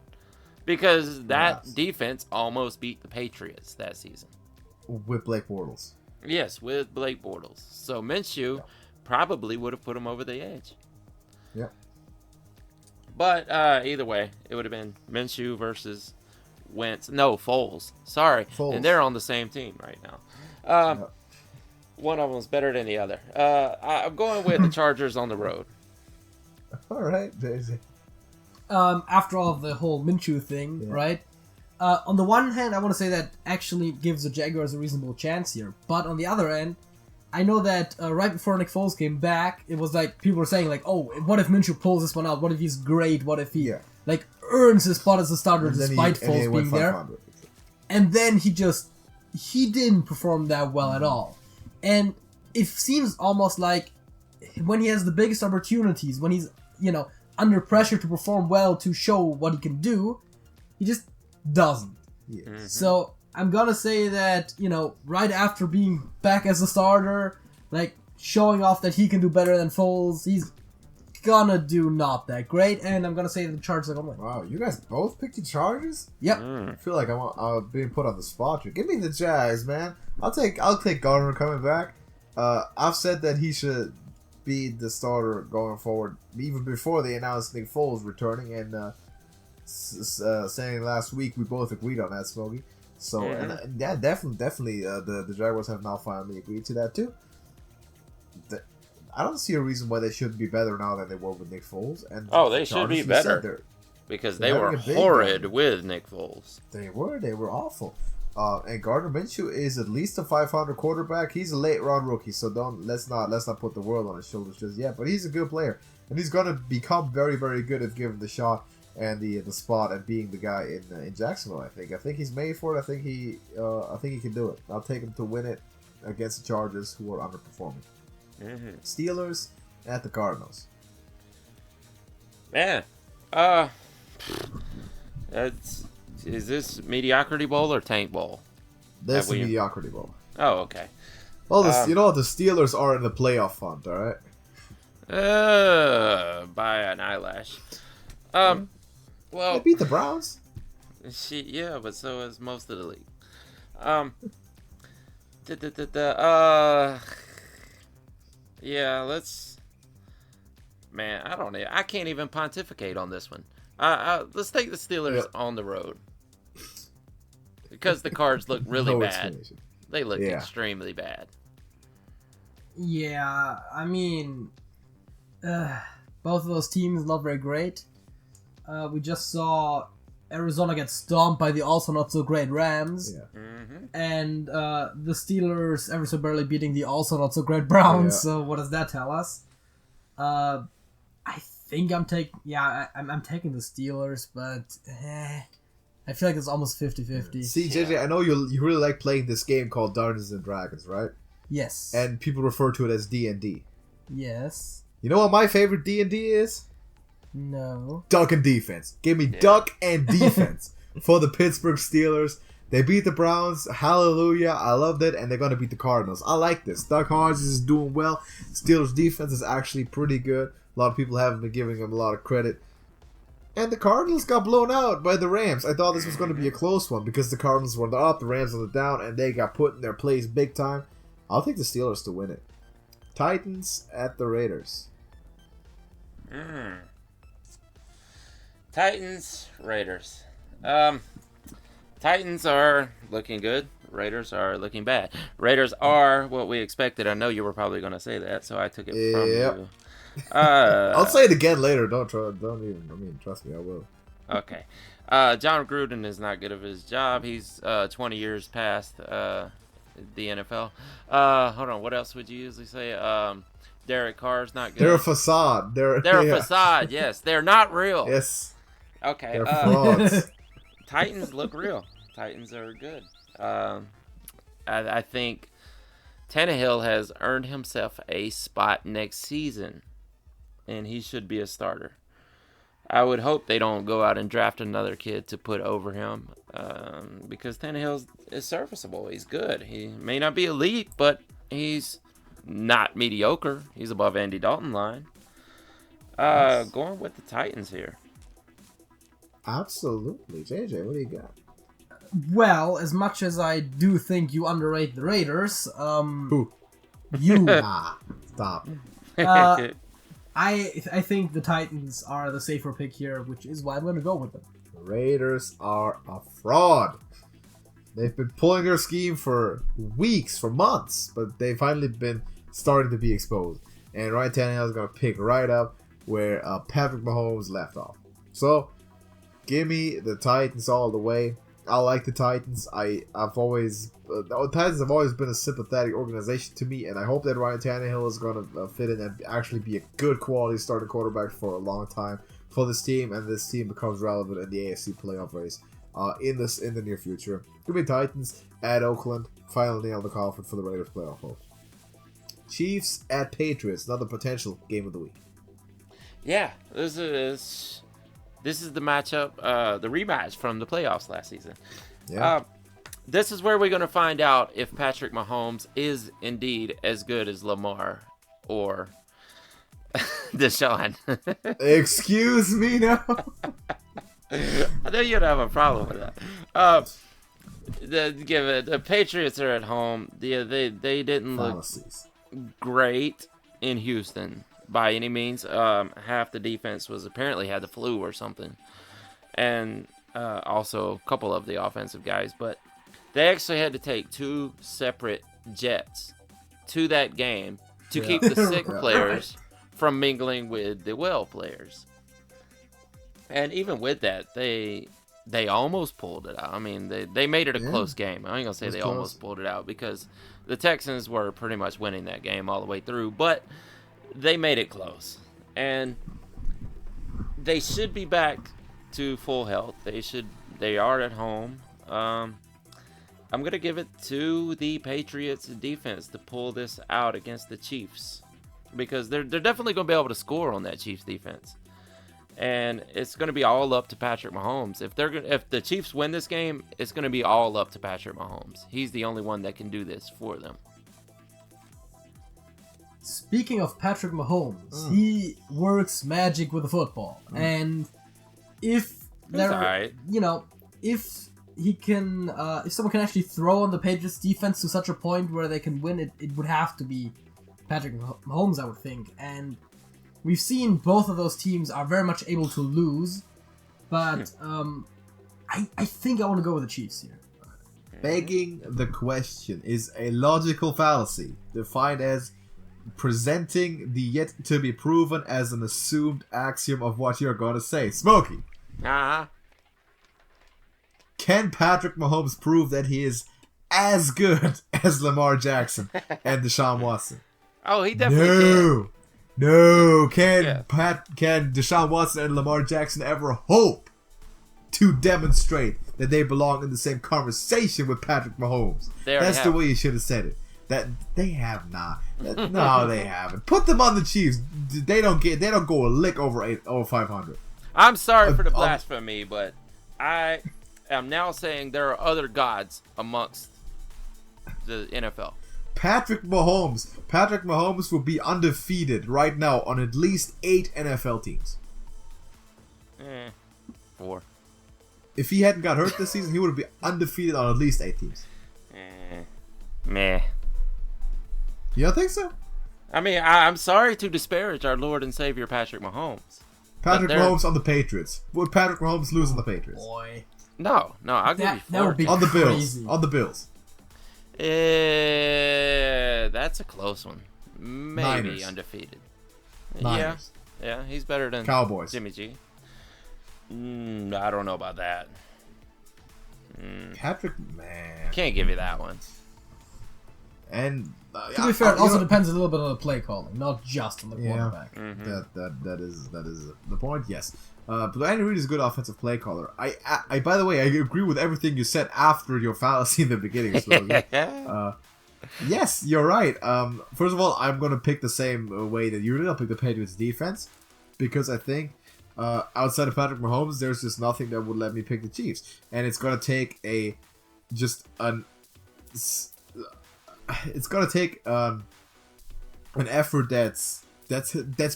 because that Yes. defense almost beat the Patriots that season. With Blake Bortles. Yes, with Blake Bortles. So Minshew probably would have put him over the edge. Yeah. But either way, it would have been Minshew versus Wentz. No, Foles. Sorry. Foles. And they're on the same team right now. Yeah. One of them's better than the other. I'm going with the Chargers on the road. All right, Daisy. After all of the whole Minshew thing, Yeah. right? On the one hand, I want to say that actually gives the Jaguars a reasonable chance here. But on the other end, I know that right before Nick Foles came back, it was like people were saying like, "Oh, what if Minshew pulls this one out? What if he's great? What if he like earns his spot as a starter And then despite and he Foles went being there?" 500. And then he didn't perform that well at all. And it seems almost like when he has the biggest opportunities, when he's, under pressure to perform well, to show what he can do, he just doesn't. Yes. Mm-hmm. So I'm gonna say that, right after being back as a starter, like, showing off that he can do better than Foles. He's gonna do not that great, and I'm gonna say the Chargers are gonna win. Wow, you guys both picked the Chargers? Yep. I feel like I'm being put on the spot here. Give me the Jags, man. I'll take Gardner coming back. I've said that he should be the starter going forward, even before they announced Nick Foles returning. And saying last week we both agreed on that, Smokey. So and yeah, definitely, the Jaguars have now finally agreed to that too. I don't see a reason why they shouldn't be better now than they were with Nick Foles. And they should be better because they were horrid with Nick Foles. They were awful. And Gardner Minshew is at least a 500 quarterback. He's a late round rookie, so let's not put the world on his shoulders just yet. But he's a good player, and he's gonna become very, very good if given the shot and the spot and being the guy in Jacksonville. I think he's made for it. I think he can do it. I'll take him to win it against the Chargers, who are underperforming. Steelers at the Cardinals. Man, is this Mediocrity Bowl or Tank Bowl? This is Mediocrity Bowl. Oh, okay. Well, the Steelers are in the playoff hunt, all right? By an eyelash. Well, they beat the Browns. Yeah, but so is most of the league. Yeah, let's. Man, I don't know. I can't even pontificate on this one. Let's take the Steelers on the road because the Cards look really bad. They look extremely bad. Yeah, I mean, both of those teams not very great. We just saw Arizona get stomped by the also not so great Rams. Yeah. And the Steelers ever so barely beating the also not so great Browns. So what does that tell us? I think I'm taking the Steelers, but I feel like it's almost 50-50. See, JJ, I know you really like playing this game called Dungeons and Dragons, right? Yes. And people refer to it as D&D. Yes. You know what my favorite D&D is? No. Duck and defense. Give me duck and defense for the Pittsburgh Steelers. They beat the Browns. Hallelujah. I loved it. And they're going to beat the Cardinals. I like this. Duck Hodges is doing well. Steelers defense is actually pretty good. A lot of people haven't been giving them a lot of credit. And the Cardinals got blown out by the Rams. I thought this was going to be a close one because the Cardinals were up, the Rams were down, and they got put in their place big time. I'll take the Steelers to win it. Titans at the Raiders. Titans, Raiders. Titans are looking good. Raiders are looking bad. Raiders are what we expected. I know you were probably going to say that, so I took it from you. I'll say it again later. Don't even trust me. I will. Okay. John Gruden is not good at his job. He's 20 years past the NFL. Hold on. What else would you usually say? Derek Carr's not good. They're a facade. They're a facade. Yes, they're not real. Yes. Okay. They're frauds. Titans look real. Titans are good. I think Tannehill has earned himself a spot next season, and he should be a starter. I would hope they don't go out and draft another kid to put over him because Tannehill is serviceable. He's good. He may not be elite, but he's not mediocre. He's above Andy Dalton line. Going with the Titans here. Absolutely. JJ, what do you got? Well, as much as I do think you underrate the Raiders, Who? you... Stop. I think the Titans are the safer pick here, which is why I'm going to go with them. The Raiders are a fraud. They've been pulling their scheme for weeks, for months, but they've finally been starting to be exposed. And Ryan Tannehill is going to pick right up where Patrick Mahomes left off. So, give me the Titans all the way. I like the Titans. The Titans have always been a sympathetic organization to me, and I hope that Ryan Tannehill is going to fit in and actually be a good quality starting quarterback for a long time for this team, and this team becomes relevant in the AFC playoff race in the near future. Give me Titans at Oakland. Final nail the coffin for the Raiders playoff hope. Chiefs at Patriots, another potential game of the week. Yeah, this is the matchup, the rematch from the playoffs last season. Yeah. This is where we're going to find out if Patrick Mahomes is indeed as good as Lamar or Deshaun. Excuse me now. I know you'd have a problem with that. The Patriots are at home. They didn't Fallacies. look great in Houston by any means. Half the defense was apparently had the flu or something, and also a couple of the offensive guys. But they actually had to take 2 separate jets to that game to keep the sick players from mingling with the well players. And even with that, they almost pulled it out. I mean, they made it a close game. I ain't gonna say they almost pulled it out because the Texans were pretty much winning that game all the way through, but they made it close. And they should be back to full health. They are at home. I'm going to give it to the Patriots defense to pull this out against the Chiefs, because they're definitely going to be able to score on that Chiefs defense. And it's going to be all up to Patrick Mahomes. If the Chiefs win this game, it's going to be all up to Patrick Mahomes. He's the only one that can do this for them. Speaking of Patrick Mahomes, he works magic with the football. And if there, alright. If he can, if someone can actually throw on the Patriots defense to such a point where they can win it would have to be Patrick Mahomes, I would think. And we've seen both of those teams are very much able to lose, but I think I want to go with the Chiefs here. Begging the question is a logical fallacy defined as presenting the yet to be proven as an assumed axiom of what you're going to say. Smokey, can Patrick Mahomes prove that he is as good as Lamar Jackson and Deshaun Watson? Oh, he definitely can. No. Can Deshaun Watson and Lamar Jackson ever hope to demonstrate that they belong in the same conversation with Patrick Mahomes? That's the way you should have said it. That they have not. No, they haven't. Put them on the Chiefs. They don't go a lick over 500. I'm sorry for the blasphemy, but I am now saying there are other gods amongst the NFL. Patrick Mahomes will be undefeated right now on at least 8 NFL teams. 4. If he hadn't got hurt this season, he would be undefeated on at least 8 teams. Meh. You don't think so? I mean, I'm sorry to disparage our Lord and Savior Patrick Mahomes. Patrick Mahomes on the Patriots. Would Patrick Mahomes lose on the Patriots? Boy. No, I'll give you 4. That would be on the crazy. Bills. On the Bills. That's a close one. Maybe Niners. Undefeated. Niners. Yeah, he's better than Cowboys. Jimmy G. I don't know about that. Patrick, man. Can't give you that one. And to be fair, it also depends a little bit on the play calling, not just on the quarterback. That is the point. Yes, but Andy Reid is a good offensive play caller. I by the way, I agree with everything you said after your fallacy in the beginning. So, yes, you're right. First of all, I'm gonna pick the same way that you did. I'll pick the Patriots defense because I think outside of Patrick Mahomes, there's just nothing that would let me pick the Chiefs, and it's gonna take an effort that's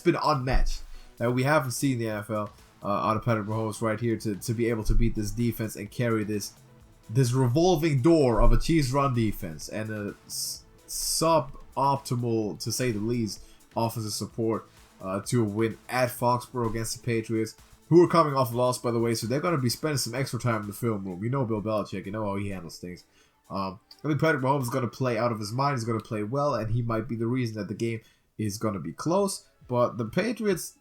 been unmatched that we haven't seen in the NFL out of Patrick Mahomes right here to be able to beat this defense and carry this revolving door of a Chiefs run defense and a suboptimal, to say the least, offensive support to a win at Foxborough against the Patriots, who are coming off a loss, by the way, so they're going to be spending some extra time in the film room. You know Bill Belichick, you know how he handles things. I think Patrick Mahomes is going to play out of his mind. He's going to play well, and he might be the reason that the game is going to be close. But the Patriots,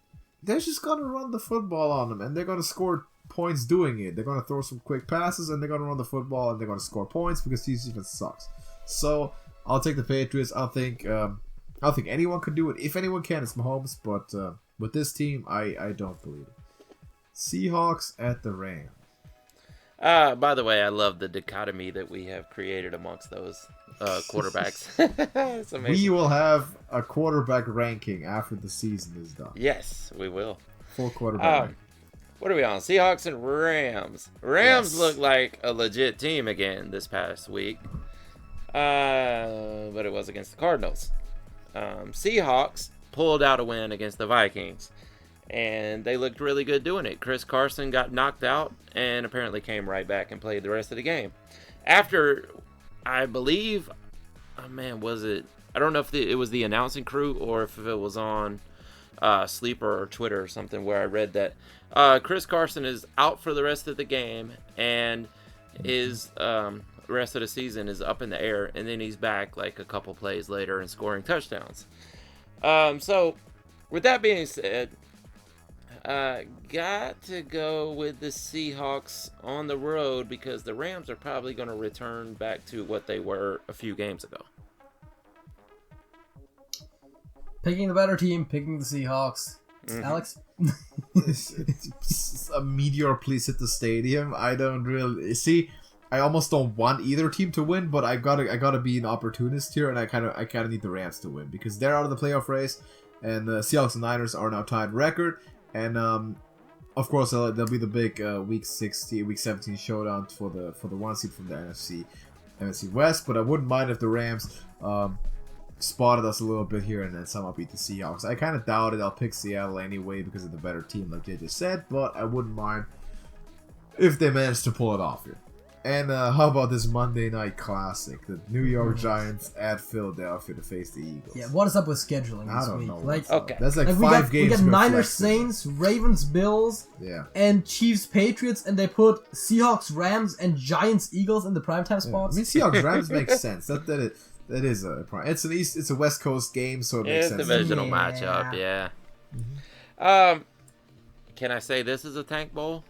they're just going to run the football on them, and they're going to score points doing it. They're going to throw some quick passes, and they're going to run the football, and they're going to score points because this defense sucks. So I'll take the Patriots. I think anyone could do it. If anyone can, it's Mahomes. But with this team, I don't believe it. Seahawks at the Rams. By the way, I love the dichotomy that we have created amongst those quarterbacks. It's amazing. We will have a quarterback ranking after the season is done. Yes, we will. Full quarterback ranking. What are we on? Seahawks and Rams. Rams Yes. look like a legit team again this past week. But it was against the Cardinals. Seahawks pulled out a win against the Vikings. And they looked really good doing it. Chris Carson got knocked out and apparently came right back and played the rest of the game. After, I believe, was it? I don't know if it was the announcing crew or if it was on Sleeper or Twitter or something where I read that Chris Carson is out for the rest of the game and his rest of the season is up in the air, and then he's back like a couple plays later and scoring touchdowns. So, with that being said, got to go with the Seahawks on the road because the Rams are probably going to return back to what they were a few games ago. Picking the better team, picking the Seahawks. Alex? A meteor, please hit the stadium. I don't really see. I almost don't want either team to win, but I gotta be an opportunist here, and I kind of need the Rams to win because they're out of the playoff race, and the Seahawks and Niners are now tied record, and of course there'll be the big week 17 showdown for the one seed from the NFC West. But I wouldn't mind if the Rams spotted us a little bit here and then somehow beat the Seahawks. I kind of doubt it. I'll pick Seattle anyway because of the better team, like they just said, but I wouldn't mind if they managed to pull it off here. And how about this Monday night classic? The New York Giants at Philadelphia to face the Eagles. Yeah, what is up with scheduling this I don't week? know. Like, okay. That's like we 5 games. We got Niners, flexible. Saints, Ravens, Bills, Yeah. and Chiefs, Patriots, and they put Seahawks, Rams, and Giants, Eagles in the primetime Yeah. I spots. mean, Seahawks Rams makes sense. That is a prime. It's a West Coast game, so it makes It's a sense. divisional Yeah. matchup, yeah. Can I say this is a tank bowl?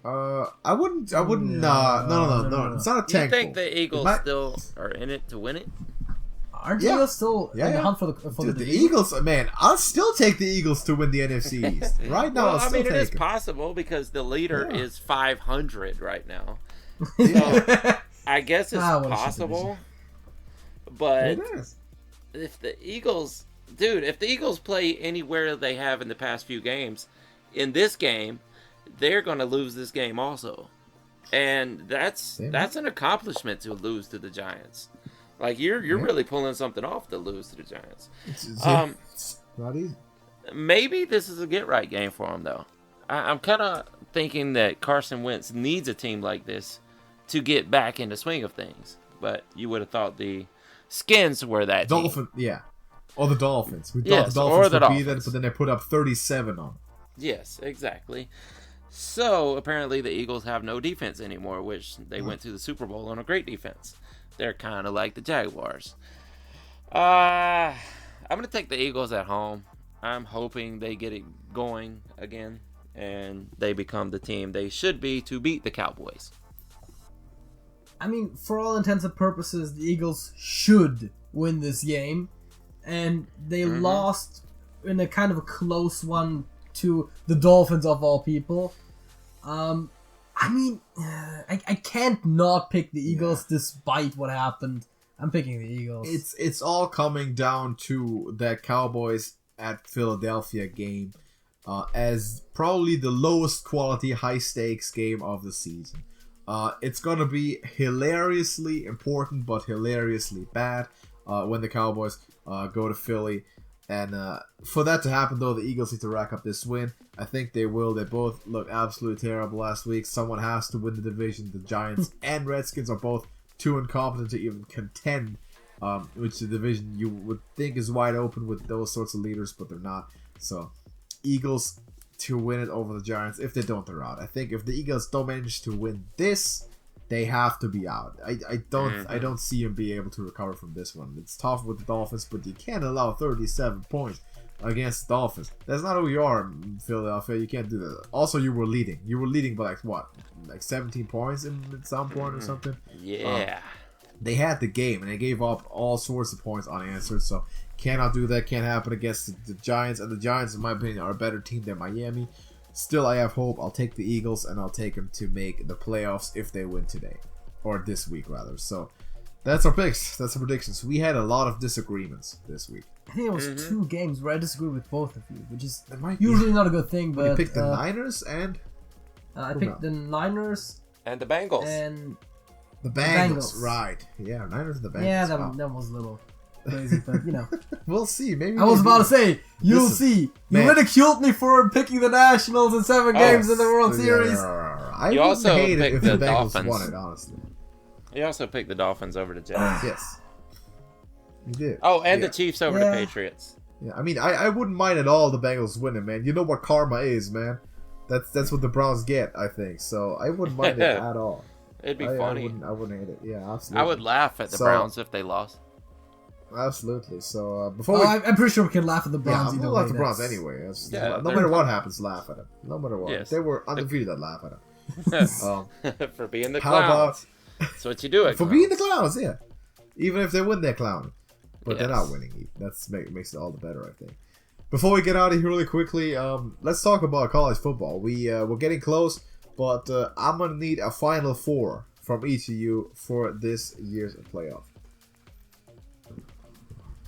I wouldn't. No. It's not a Do you tank. think bowl. the Eagles might- still are in it to win it? Aren't the Yeah. Eagles still in the hunt for the Dude, the division? Eagles, man, I'll still take the Eagles to win the NFC East. Right now, Well, I'll still it is take it. possible because the leader Yeah. is 500 right now. Yeah. I guess it's what a shit possible. But It is. if the Eagles play anywhere they have in the past few games, in this game, they're going to lose this game also. And that's an accomplishment to lose to the Giants. Like you're really pulling something off to lose to the Giants. It's not easy. Maybe this is a get right game for them though. I'm kind of thinking that Carson Wentz needs a team like this to get back in the swing of things. But you would have thought the Skins were that team. Dolphins, yeah. Or the Dolphins. We thought Yes, the or Dolphins the would be that, Dolphins. but then they put up 37 on them. Yes, exactly. So apparently the Eagles have no defense anymore, which they went to the Super Bowl on a great defense. They're kind of like the Jaguars. I'm going to take the Eagles at home. I'm hoping they get it going again and they become the team they should be to beat the Cowboys. I mean, for all intents and purposes, the Eagles should win this game, and they lost in a kind of a close one to the Dolphins of all people. I mean, I can't not pick the Eagles despite what happened. I'm picking the Eagles. It's all coming down to that Cowboys at Philadelphia game as probably the lowest quality, high stakes game of the season. It's gonna be hilariously important, but hilariously bad when the Cowboys go to Philly. And for that to happen, though, the Eagles need to rack up this win. I think they will. They both look absolutely terrible last week. Someone has to win the division. The Giants and Redskins are both too incompetent to even contend, which the division you would think is wide open with those sorts of leaders, but they're not. So, Eagles to win it over the Giants. If they don't, they're out. I think if the Eagles don't manage to win this, they have to be out. I don't see them being able to recover from this one. It's tough with the Dolphins, but you can't allow 37 points against the Dolphins. That's not who you are, Philadelphia. You can't do that. Also, you were leading. You were leading by like 17 points at some point or something. Yeah. They had the game and they gave up all sorts of points unanswered. So cannot do that. Can't happen against the Giants. And the Giants, in my opinion, are a better team than Miami. Still, I have hope. I'll take the Eagles, and I'll take them to make the playoffs if they win today. Or this week, rather. So, that's our picks. That's our predictions. We had a lot of disagreements this week. I think it was 2 games where I disagree with both of you, which is It might be. usually not a good thing. But You picked the Niners and I picked the Niners And the Bengals. and the Bengals. Bengals. Right. Yeah, Niners and the Bengals. yeah, Wow. that was a little. crazy, but We'll see. Maybe I was about to say, you'll Listen, see. You man. ridiculed me for picking the Nationals in 7 games in the World Series. I You wouldn't also hate it picked if the the Bengals Dolphins. won it, honestly. You also picked the Dolphins over the Jets. Yes. You did. Oh, and Yeah. the Chiefs over Yeah. the Patriots. Yeah, I mean, I wouldn't mind at all the Bengals winning, man. You know what karma is, man. That's what the Browns get, I think. So I wouldn't mind it at all. It'd be I funny. wouldn't hate it. Yeah, absolutely. I would laugh at the So- Browns if they lost. Absolutely. So before Oh, we, I'm pretty sure we can laugh at the yeah, Browns I'm either gonna way. laugh at the Browns That's- anyway. That's- Yeah, no they're matter what fun. happens, laugh at them. No matter what. Yes. If they were undefeated, I'd laugh at them. For being the How clowns. That's what you do at For being the clowns, yeah. Even if they win, they're clowning. But they're not Yes. winning. That's makes it all the better, I think. Before we get out of here really quickly, let's talk about college football. We're getting close, but I'm going to need a Final Four from each of you for this year's playoff.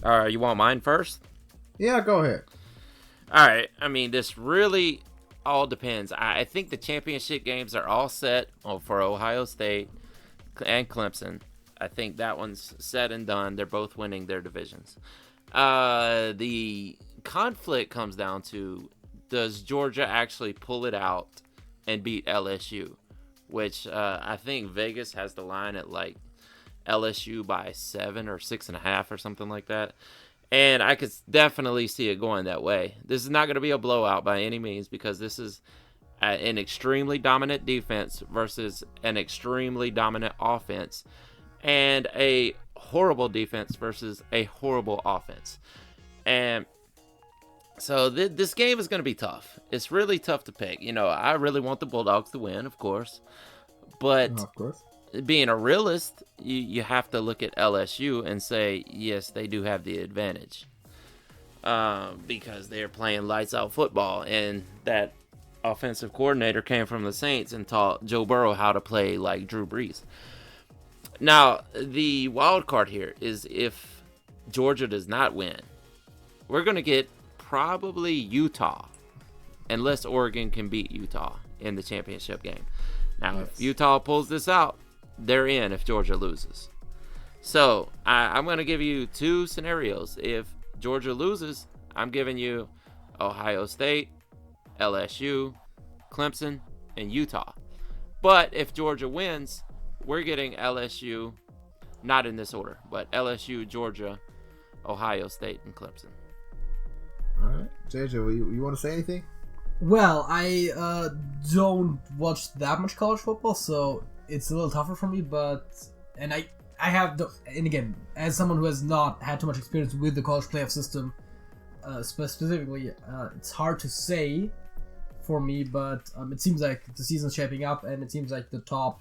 All right, you want mine first? Yeah, go ahead. All right. I mean, this really all depends. I think the championship games are all set for Ohio State and Clemson. I think that one's said and done. They're both winning their divisions. The conflict comes down to, does Georgia actually pull it out and beat LSU? Which I think Vegas has the line at like LSU by 7 or 6.5 or something like that. And I could definitely see it going that way. This is not going to be a blowout by any means, because this is an extremely dominant defense versus an extremely dominant offense, and a horrible defense versus a horrible offense. And so this game is going to be tough. It's really tough to pick. I really want the Bulldogs to win, of course. But Of course. being a realist, you have to look at LSU and say, yes, they do have the advantage. Because they're playing lights out football, and that offensive coordinator came from the Saints and taught Joe Burrow how to play like Drew Brees. Now, the wild card here is if Georgia does not win, we're going to get probably Utah, unless Oregon can beat Utah in the championship game. Now, if Utah pulls this out, they're in if Georgia loses. So, I'm going to give you 2 scenarios. If Georgia loses, I'm giving you Ohio State, LSU, Clemson, and Utah. But if Georgia wins, we're getting LSU, not in this order, but LSU, Georgia, Ohio State, and Clemson. All right. JJ, you want to say anything? Well, I don't watch that much college football, so it's a little tougher for me. And again, as someone who has not had too much experience with the college playoff system, specifically, it's hard to say for me. But it seems like the season's shaping up, and it seems like the top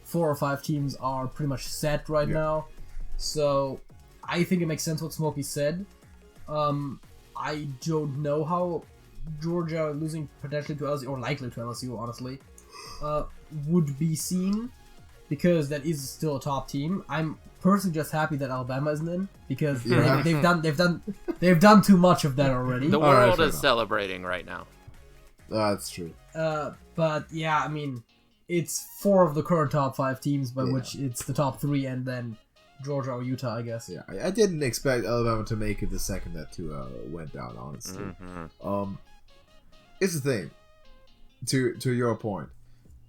4 or 5 teams are pretty much set right now. So I think it makes sense what Smokey said. I don't know how Georgia losing potentially to LSU, or likely to LSU, honestly, would be seen, because that is still a top team. I'm personally just happy that Alabama isn't in, because they've done too much of that already. The All right, world fair is enough. celebrating right now. That's true. But yeah, I mean, it's 4 of the current top 5 teams, by which it's the top 3, and then Georgia or Utah, I guess. Yeah, I didn't expect Alabama to make it the second that 2 went down, honestly. Mm-hmm. It's the thing. To your point,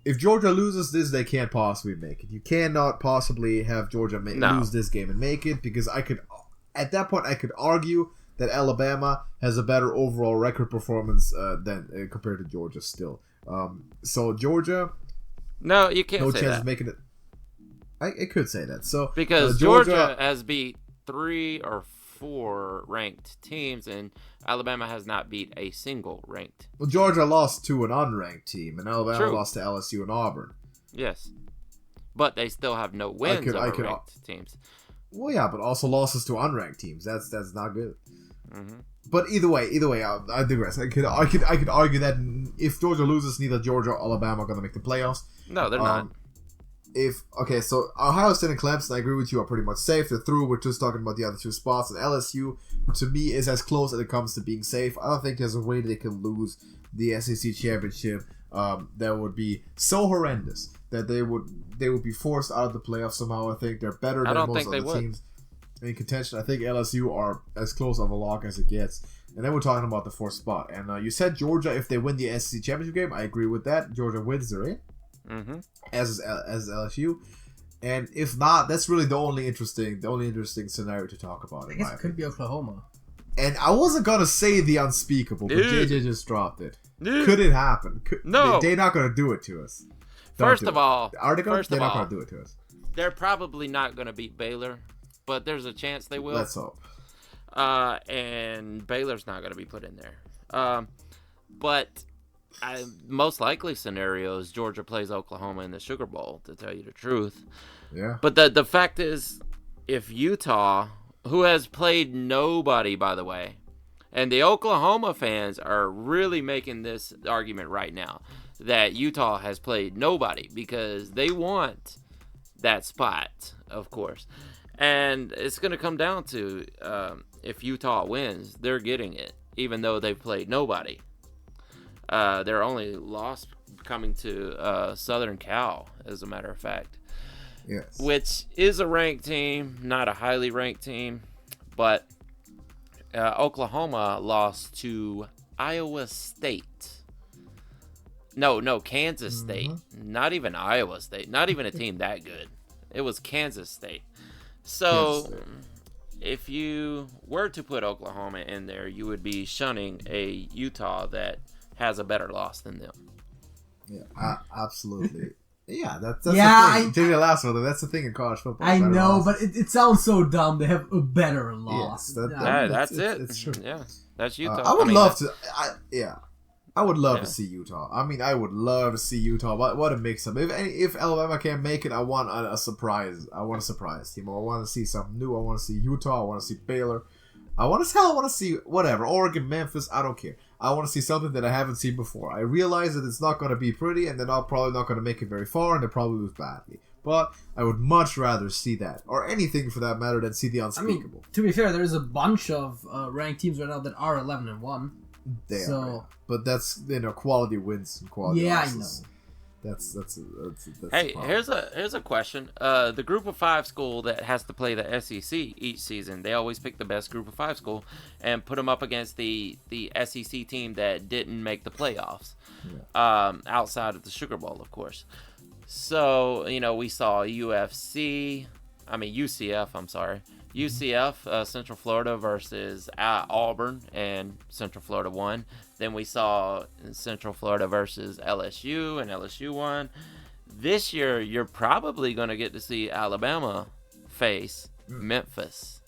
if Georgia loses this, they can't possibly make it. You cannot possibly have Georgia lose this game and make it, because at that point I could argue that Alabama has a better overall record performance than compared to Georgia still. So Georgia, No, you can't no say chance that. of making it. I could say that. So Because Georgia has beat 3 or 4 ranked teams, and Alabama has not beat a single ranked. Well, Georgia lost to an unranked team, and Alabama True. lost to LSU and Auburn. Yes. But they still have no wins over ranked teams. Well, yeah, but also losses to unranked teams. That's not good. Mm-hmm. But either way, I digress. I could argue that if Georgia loses, neither Georgia or Alabama are going to make the playoffs. No, they're not. So Ohio State and Clemson, I agree with you, are pretty much safe. They're through. We're just talking about the other 2 spots. And LSU, to me, is as close as it comes to being safe. I don't think there's a way they can lose the SEC championship. That would be so horrendous that they would be forced out of the playoffs somehow. I think they're better than most other teams. in contention. I think LSU are as close of a lock as it gets. And then we're talking about the 4th spot. And you said Georgia, if they win the SEC championship game, I agree with that. Georgia wins, they're in. Mm-hmm. As LSU. And if not, that's really the only interesting scenario to talk about. I guess it could be Oklahoma. And I wasn't gonna say the unspeakable, but Dude. JJ just dropped it. Dude. Could it happen? No. They're not gonna do it to us. Don't First do of it. all, They're not all, gonna do it to us. they're probably not going to beat Baylor, but there's a chance they will. Let's hope. And Baylor's not going to be put in there. But most likely scenario is Georgia plays Oklahoma in the Sugar Bowl, to tell you the truth. Yeah. But the fact is, if Utah, who has played nobody, by the way, and the Oklahoma fans are really making this argument right now, that Utah has played nobody because they want that spot, of course. And it's going to come down to if Utah wins, they're getting it, even though they've played nobody. Their only loss coming to Southern Cal, as a matter of fact. Yes. Which is a ranked team, not a highly ranked team. But Oklahoma lost to Iowa State. No, Kansas State. Not even Iowa State. Not even a team that good. It was Kansas State. So, if you were to put Oklahoma in there, you would be shunning a Utah that has a better loss than them. Yeah, absolutely. Yeah, that's Yeah, the thing. Take the last one. That's the thing in college football. I better know, losses. but it sounds so dumb. They have a better loss. Yes, That's it. It's true. Yeah, that's Utah. I would mean, love to. I would love Yeah. to see Utah. I mean, I would love to see Utah. What a mix-up. If Alabama can't make it, I want a surprise. I want a surprise team. I want to see something new. I want to see Utah. I want to see Baylor. I want to see whatever. Oregon, Memphis. I don't care. I want to see something that I haven't seen before. I realize that it's not going to be pretty, and they're probably not going to make it very far, and they probably lose badly. But I would much rather see that, or anything for that matter, than see the unspeakable. To be fair, there's a bunch of ranked teams right now that are 11-1. But that's quality wins and quality losses. I know. That's Hey, the problem. here's a question. The Group of 5 school that has to play the SEC each season, they always pick the best Group of 5 school and put them up against the SEC team that didn't make the playoffs, outside of the Sugar Bowl, of course. So we saw UCF, Central Florida versus Auburn, and Central Florida won. Then we saw Central Florida versus LSU, and LSU won. This year, you're probably going to get to see Alabama face Memphis.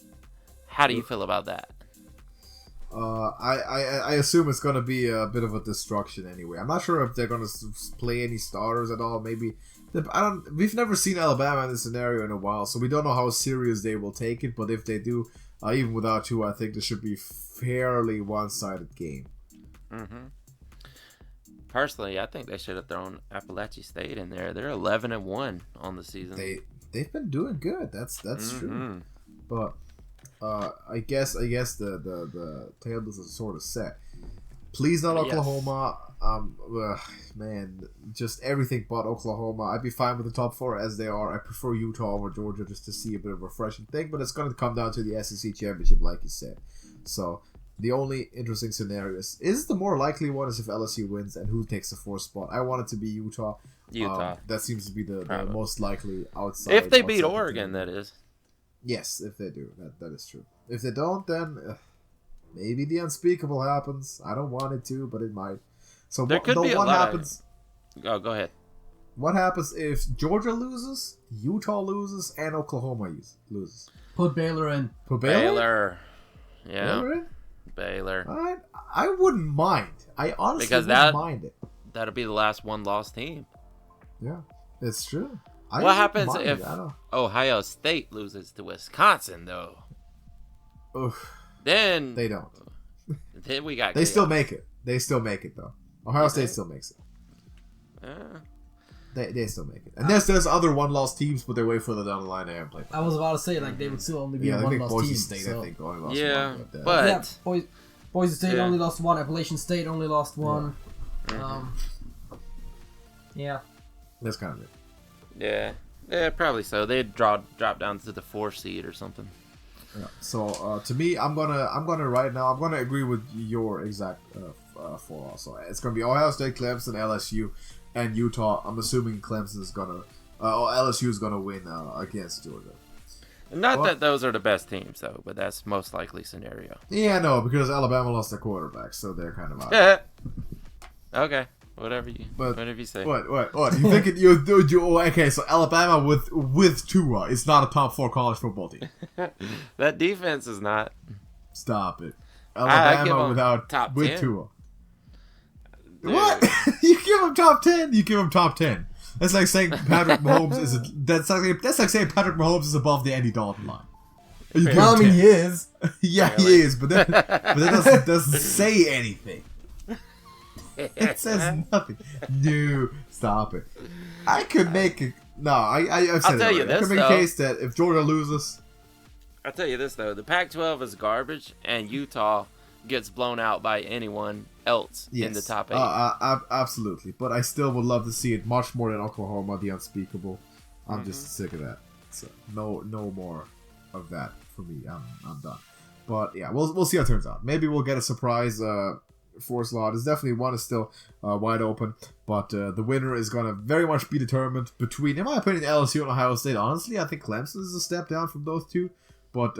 How do you feel about that? I assume it's going to be a bit of a destruction anyway. I'm not sure if they're going to play any starters at all. Maybe we've never seen Alabama in this scenario in a while, so we don't know how serious they will take it. But if they do, even without two, I think this should be fairly one-sided game. Mm-hmm. Personally, I think they should have thrown Appalachian State in there. They're 11-1 on the season. They've been doing good. That's true. But I guess the table is sort of set. Please not Oklahoma. Man, just everything but Oklahoma. I'd be fine with the top 4 as they are. I prefer Utah over Georgia just to see a bit of a refreshing thing, but it's going to come down to the SEC championship, like you said. So the only interesting scenario is the more likely one is if LSU wins and who takes the 4th spot. I want it to be Utah. That seems to be the most likely outside. If they beat Oregon, that is. Yes, if they do. That is true. If they don't, then maybe the unspeakable happens. I don't want it to, but it might. So there could be a lot happens. Go ahead. What happens if Georgia loses, Utah loses, and Oklahoma loses? Put Baylor in. Put Baylor? Yeah. Baylor in? Baylor. I wouldn't mind. I honestly wouldn't mind it. That'll be the last one-loss team. Yeah, it's true. What happens if Ohio State loses to Wisconsin, though? Oof. Then they don't. Then we got. They still make it. They still make it though. Ohio State still makes it. They still make it. And there's other one-loss teams, but they're way further down the line. They haven't played. I was about to say they would still only be a one-loss Boise team. State, So. I think, only lost one. But Boise State only lost one. Appalachian State only lost one. That's kind of it. Yeah, probably so. They'd drop down to the 4th seed or something. Yeah. So to me, I'm gonna right now. I'm gonna agree with your exact four. Also, it's gonna be Ohio State, Clemson, LSU, and Utah. I'm assuming Clemson is gonna, or LSU is gonna win against Georgia. Not that those are the best teams though, but that's most likely scenario. Yeah, no, because Alabama lost their quarterback, so they're kind of out. Okay, whatever you say. What? You think okay? So Alabama with Tua is not a top 4 college football team. That defense is not. Stop it. I give Alabama them without top with 10. Tua. Dude. What? You give him top 10? You give him top 10. That's like saying Patrick Mahomes is. That's like saying Patrick Mahomes is above the Andy Dalton line. You give Well, I him mean, 10. he is. Yeah, Really? he is, but that doesn't say anything. It says nothing. No, stop it. I could make it. No, I've said I'll tell it you already. I this, could make though. a case that if Georgia loses, I'll tell you this though: the Pac-12 is garbage, and Utah gets blown out by anyone else in the top 8. Absolutely. But I still would love to see it much more than Oklahoma, the unspeakable. I'm just sick of that. So no more of that for me. I'm done. But yeah, we'll see how it turns out. Maybe we'll get a surprise. Four slot is definitely one is still wide open, but the winner is gonna very much be determined between, in my opinion, LSU and Ohio State. Honestly, I think Clemson is a step down from those two, but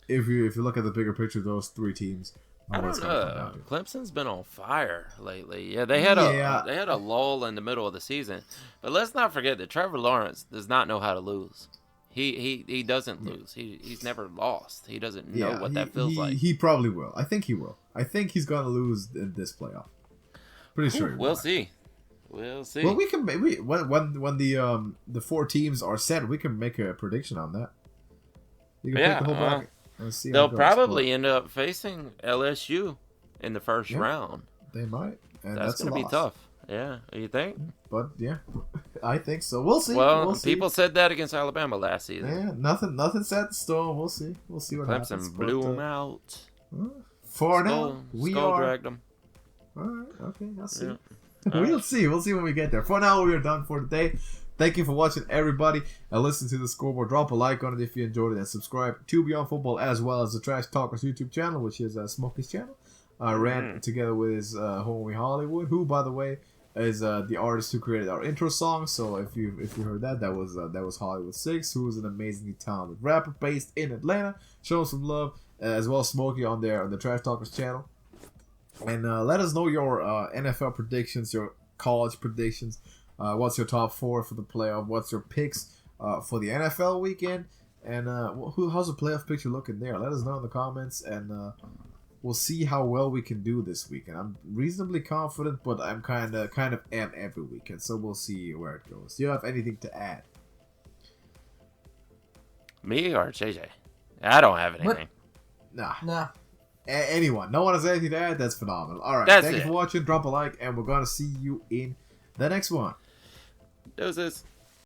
if you look at the bigger picture, those 3 teams, I don't it's gonna come know. down to. Clemson's been on fire lately. Yeah, they had a lull in the middle of the season, but let's not forget that Trevor Lawrence does not know how to lose. He doesn't lose. He's never lost. He doesn't know what that feels like. He probably will. I think he will. I think he's gonna lose in this playoff. Pretty sure. We'll see. We'll see. Well, we can when the 4 teams are set, we can make a prediction on that. You can pick the whole bracket. Let's see how They'll it goes, probably end up facing LSU in the first round. They might, and That's going gonna be tough. Yeah, you think? But yeah, I think so. We'll see. Well, we'll see. people said that against Alabama last season. Yeah, nothing set in stone. We'll see. We'll see what happens. Clemson blew them out. For now, we are. dragged them. All right. Okay. I'll see. Yeah. We'll see. We'll see when we get there. For now, we are done for today. Thank you for watching, everybody, and listen to the Scoreboard. Drop a like on it if you enjoyed it, and subscribe to Beyond Football as well as the Trash Talkers YouTube channel, which is Smokey's channel. Ran together with his homie Hollywood, who, by the way, is the artist who created our intro song. So if you heard that was Hollywood 6, who is an amazingly talented rapper based in Atlanta. Show him some love, as well as Smokey on the Trash Talkers channel. And let us know your NFL predictions, your college predictions. What's your top 4 for the playoff? What's your picks for the NFL weekend? And how's the playoff picture looking there? Let us know in the comments, and we'll see how well we can do this weekend. I'm reasonably confident, but I'm kind of am every weekend, so we'll see where it goes. Do you have anything to add? Me or JJ? I don't have anything. Nah. Anyone? No one has anything to add? That's phenomenal. All right. That's Thank it. you for watching. Drop a like, and we're gonna see you in the next one. Deuces.